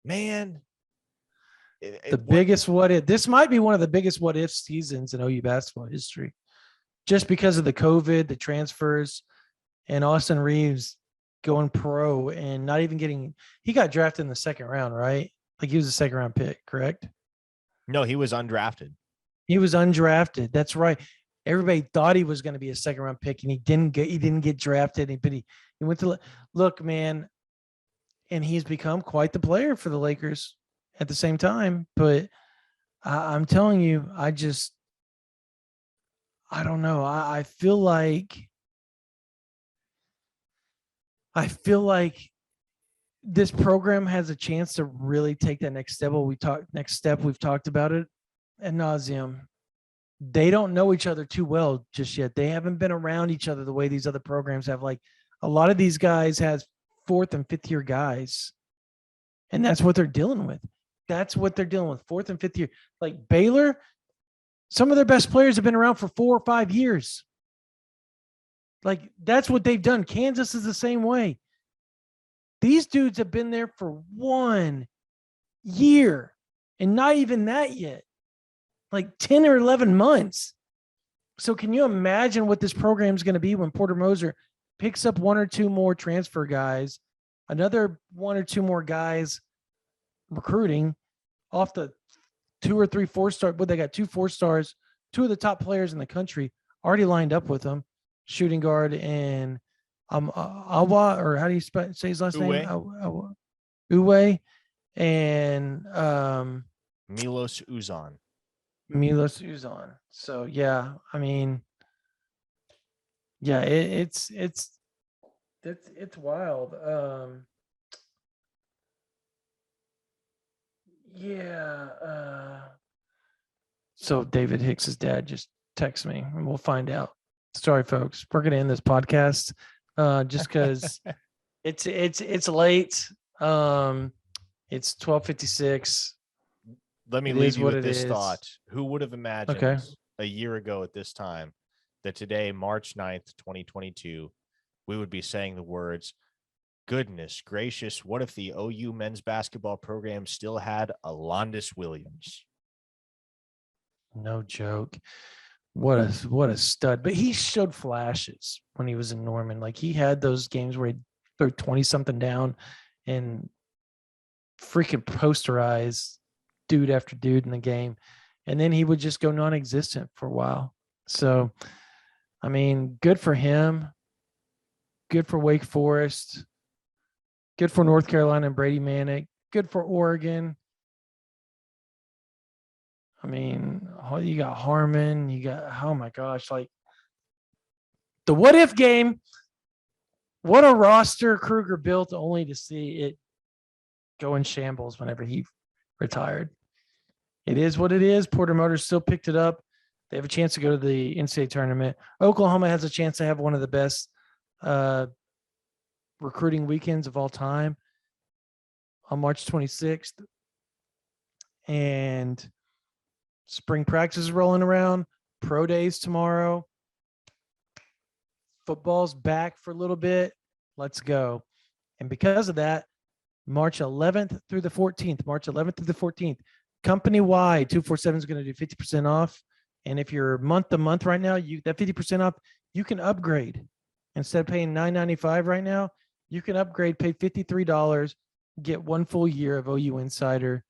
Man, biggest what if. This might be one of the biggest what if seasons in OU basketball history, just because of the COVID, the transfers, and Austin Reeves going pro and not even getting. He got drafted in the second round, right? Like, he was a second round pick, correct? No, he was undrafted. He was undrafted. That's right. Everybody thought he was going to be a second round pick, and he didn't get drafted. But he went to look, man, and he's become quite the player for the Lakers at the same time. But I'm telling you, I don't know. I feel like this program has a chance to really take that next step. We've talked about it ad nauseum. They don't know each other too well just yet. They haven't been around each other the way these other programs have. Like, a lot of these guys has 4th and 5th year guys, and that's what they're dealing with. That's what they're dealing with. 4th and 5th year. Like Baylor, some of their best players have been around for 4 or 5 years. Like, that's what they've done. Kansas is the same way. These dudes have been there for 1 year, and not even that yet. Like 10 or 11 months. So can you imagine what this program is going to be when Porter Moser picks up 1 or 2 more transfer guys, another 1 or 2 more guys recruiting off the 2 or 3 4-star. But they got 2 4-stars, 2 of the top players in the country already lined up with them, shooting guard and Awa, or how do you say his last name? Uwe and Milos Uzan. So yeah, I mean, yeah, it's wild. So David Hicks's dad just texted me, and we'll find out. Sorry, folks, we're gonna end this podcast just because it's late. It's 12:56. Let me leave you with this thought. Who would have imagined a year ago at this time that today, March 9th, 2022, we would be saying the words, goodness gracious, what if the OU men's basketball program still had Alondas Williams? No joke. What a stud. But he showed flashes when he was in Norman. Like, he had those games where he threw 20-something down and freaking posterized dude after dude in the game, and then he would just go non-existent for a while. So, I mean, good for him, good for Wake Forest, good for North Carolina and Brady Manick, good for Oregon. I mean, you got Harmon, you got, oh my gosh, like the what if game. What a roster Kruger built, only to see it go in shambles whenever he retired. It is what it is. Porter Moser still picked it up. They have a chance to go to the NCAA tournament. Oklahoma has a chance to have one of the best recruiting weekends of all time on March 26th. And spring practice is rolling around. Pro days tomorrow. Football's back for a little bit. Let's go. And because of that, March 11th through the 14th, company-wide, 247 is going to do 50% off. And if you're month to month right now, that 50% off, you can upgrade. Instead of paying $9.95 right now, you can upgrade, pay $53, get 1 full year of OU Insider,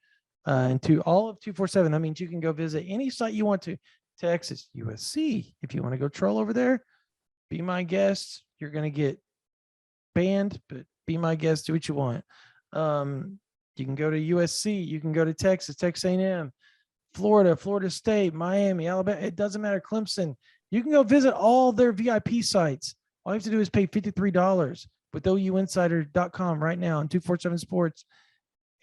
and to all of 247. That means you can go visit any site you want to. Texas, USC. If you want to go troll over there, be my guest. You're going to get banned, but be my guest. Do what you want. You can go to USC. You can go to Texas, Texas A&M, Florida, Florida State, Miami, Alabama. It doesn't matter. Clemson. You can go visit all their VIP sites. All you have to do is pay $53. with OUinsider.com right now on 247 Sports,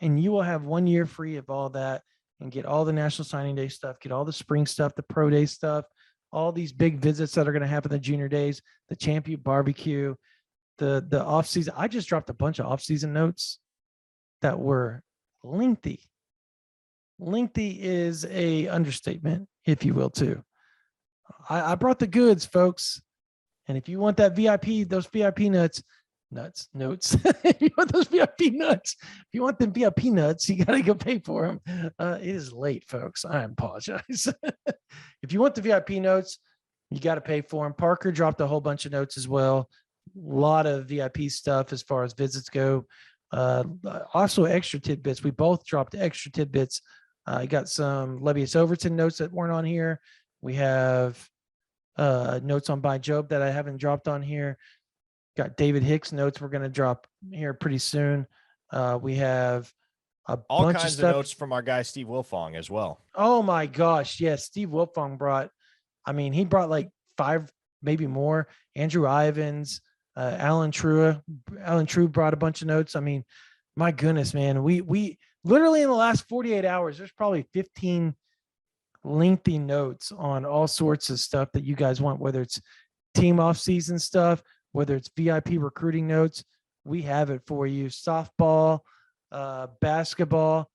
and you will have 1 year free of all that and get all the National Signing Day stuff, get all the spring stuff, the pro day stuff, all these big visits that are going to happen the junior days, the champion barbecue, the off season. I just dropped a bunch of off season notes that were lengthy. Lengthy is a understatement, if you will, too. I brought the goods, folks. And if you want that VIP, those VIP notes. If you want those VIP nuts, if you want them VIP nuts, you got to go pay for them. It is late, folks. I apologize. If you want the VIP notes, you got to pay for them. Parker dropped a whole bunch of notes as well. A lot of VIP stuff as far as visits go. Also extra tidbits. We both dropped extra tidbits. I got some Levius Overton notes that weren't on here. We have notes on By Job that I haven't dropped on here. Got David Hicks notes we're going to drop here pretty soon. We have all bunch kinds of stuff. notes from our guy Steve Wilfong as well. Oh my gosh, yes, Steve Wilfong brought. He brought like 5, maybe more. Andrew Ivins, Alan True brought a bunch of notes. My goodness, man, we literally in the last 48 hours, there's probably 15 lengthy notes on all sorts of stuff that you guys want, whether it's team off season stuff, whether it's VIP recruiting notes, we have it for you. Softball, basketball,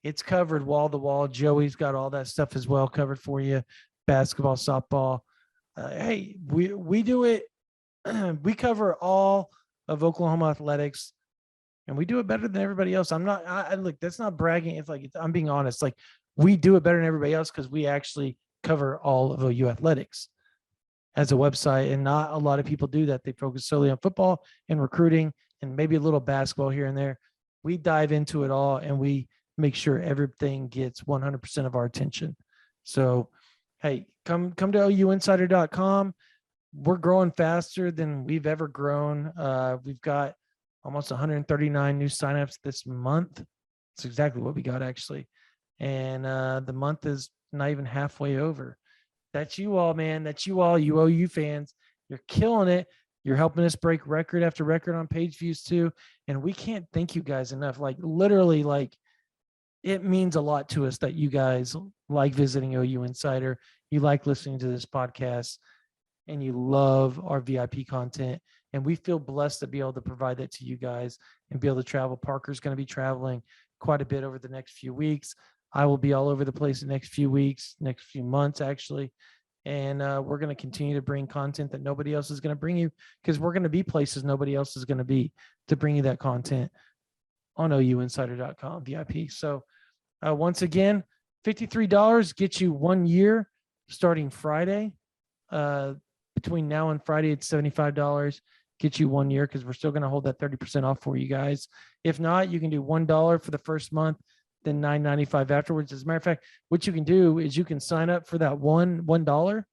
it's covered wall to wall. Joey's got all that stuff as well covered for you. Basketball, softball. Hey, we do it. We cover all of Oklahoma athletics, and we do it better than everybody else. Look, that's not bragging. I'm being honest. Like, we do it better than everybody else because we actually cover all of OU athletics as a website, and not a lot of people do that. They focus solely on football and recruiting and maybe a little basketball here and there. We dive into it all, and we make sure everything gets 100% of our attention. So, hey, come to OUinsider.com. We're growing faster than we've ever grown. We've got almost 139 new signups this month. That's exactly what we got, actually. And the month is not even halfway over. That's you all, man. That's you all, you OU fans. You're killing it. You're helping us break record after record on page views too. And we can't thank you guys enough. Like, literally, like, it means a lot to us that you guys like visiting OU Insider. You like listening to this podcast, and you love our VIP content. And we feel blessed to be able to provide that to you guys and be able to travel. Parker's going to be traveling quite a bit over the next few weeks. I will be all over the place the next few weeks, next few months, actually. And we're going to continue to bring content that nobody else is going to bring you, because we're going to be places nobody else is going to be to bring you that content on OUinsider.com VIP. So once again, $53 gets you 1 year starting Friday. Between now and Friday, it's $75. Get you 1 year, because we're still going to hold that 30% off for you guys. If not, you can do $1 for the first month, then $9.95 afterwards. As a matter of fact, what you can do is you can sign up for that $1,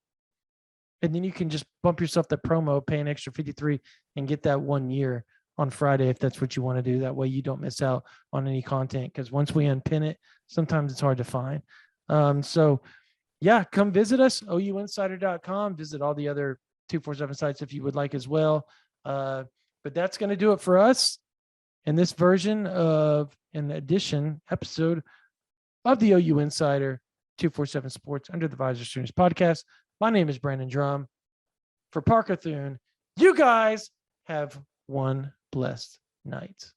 and then you can just bump yourself the promo, pay an extra $53, and get that 1 year on Friday if that's what you want to do. That way you don't miss out on any content, because once we unpin it, sometimes it's hard to find. So yeah, come visit us, OUinsider.com. Visit all the other 247 sites if you would like as well. But that's going to do it for us in this version of an episode of the OU Insider 247 Sports Under the Visor Students podcast. My name is Brandon Drumm. For Parker Thune, you guys have one blessed night.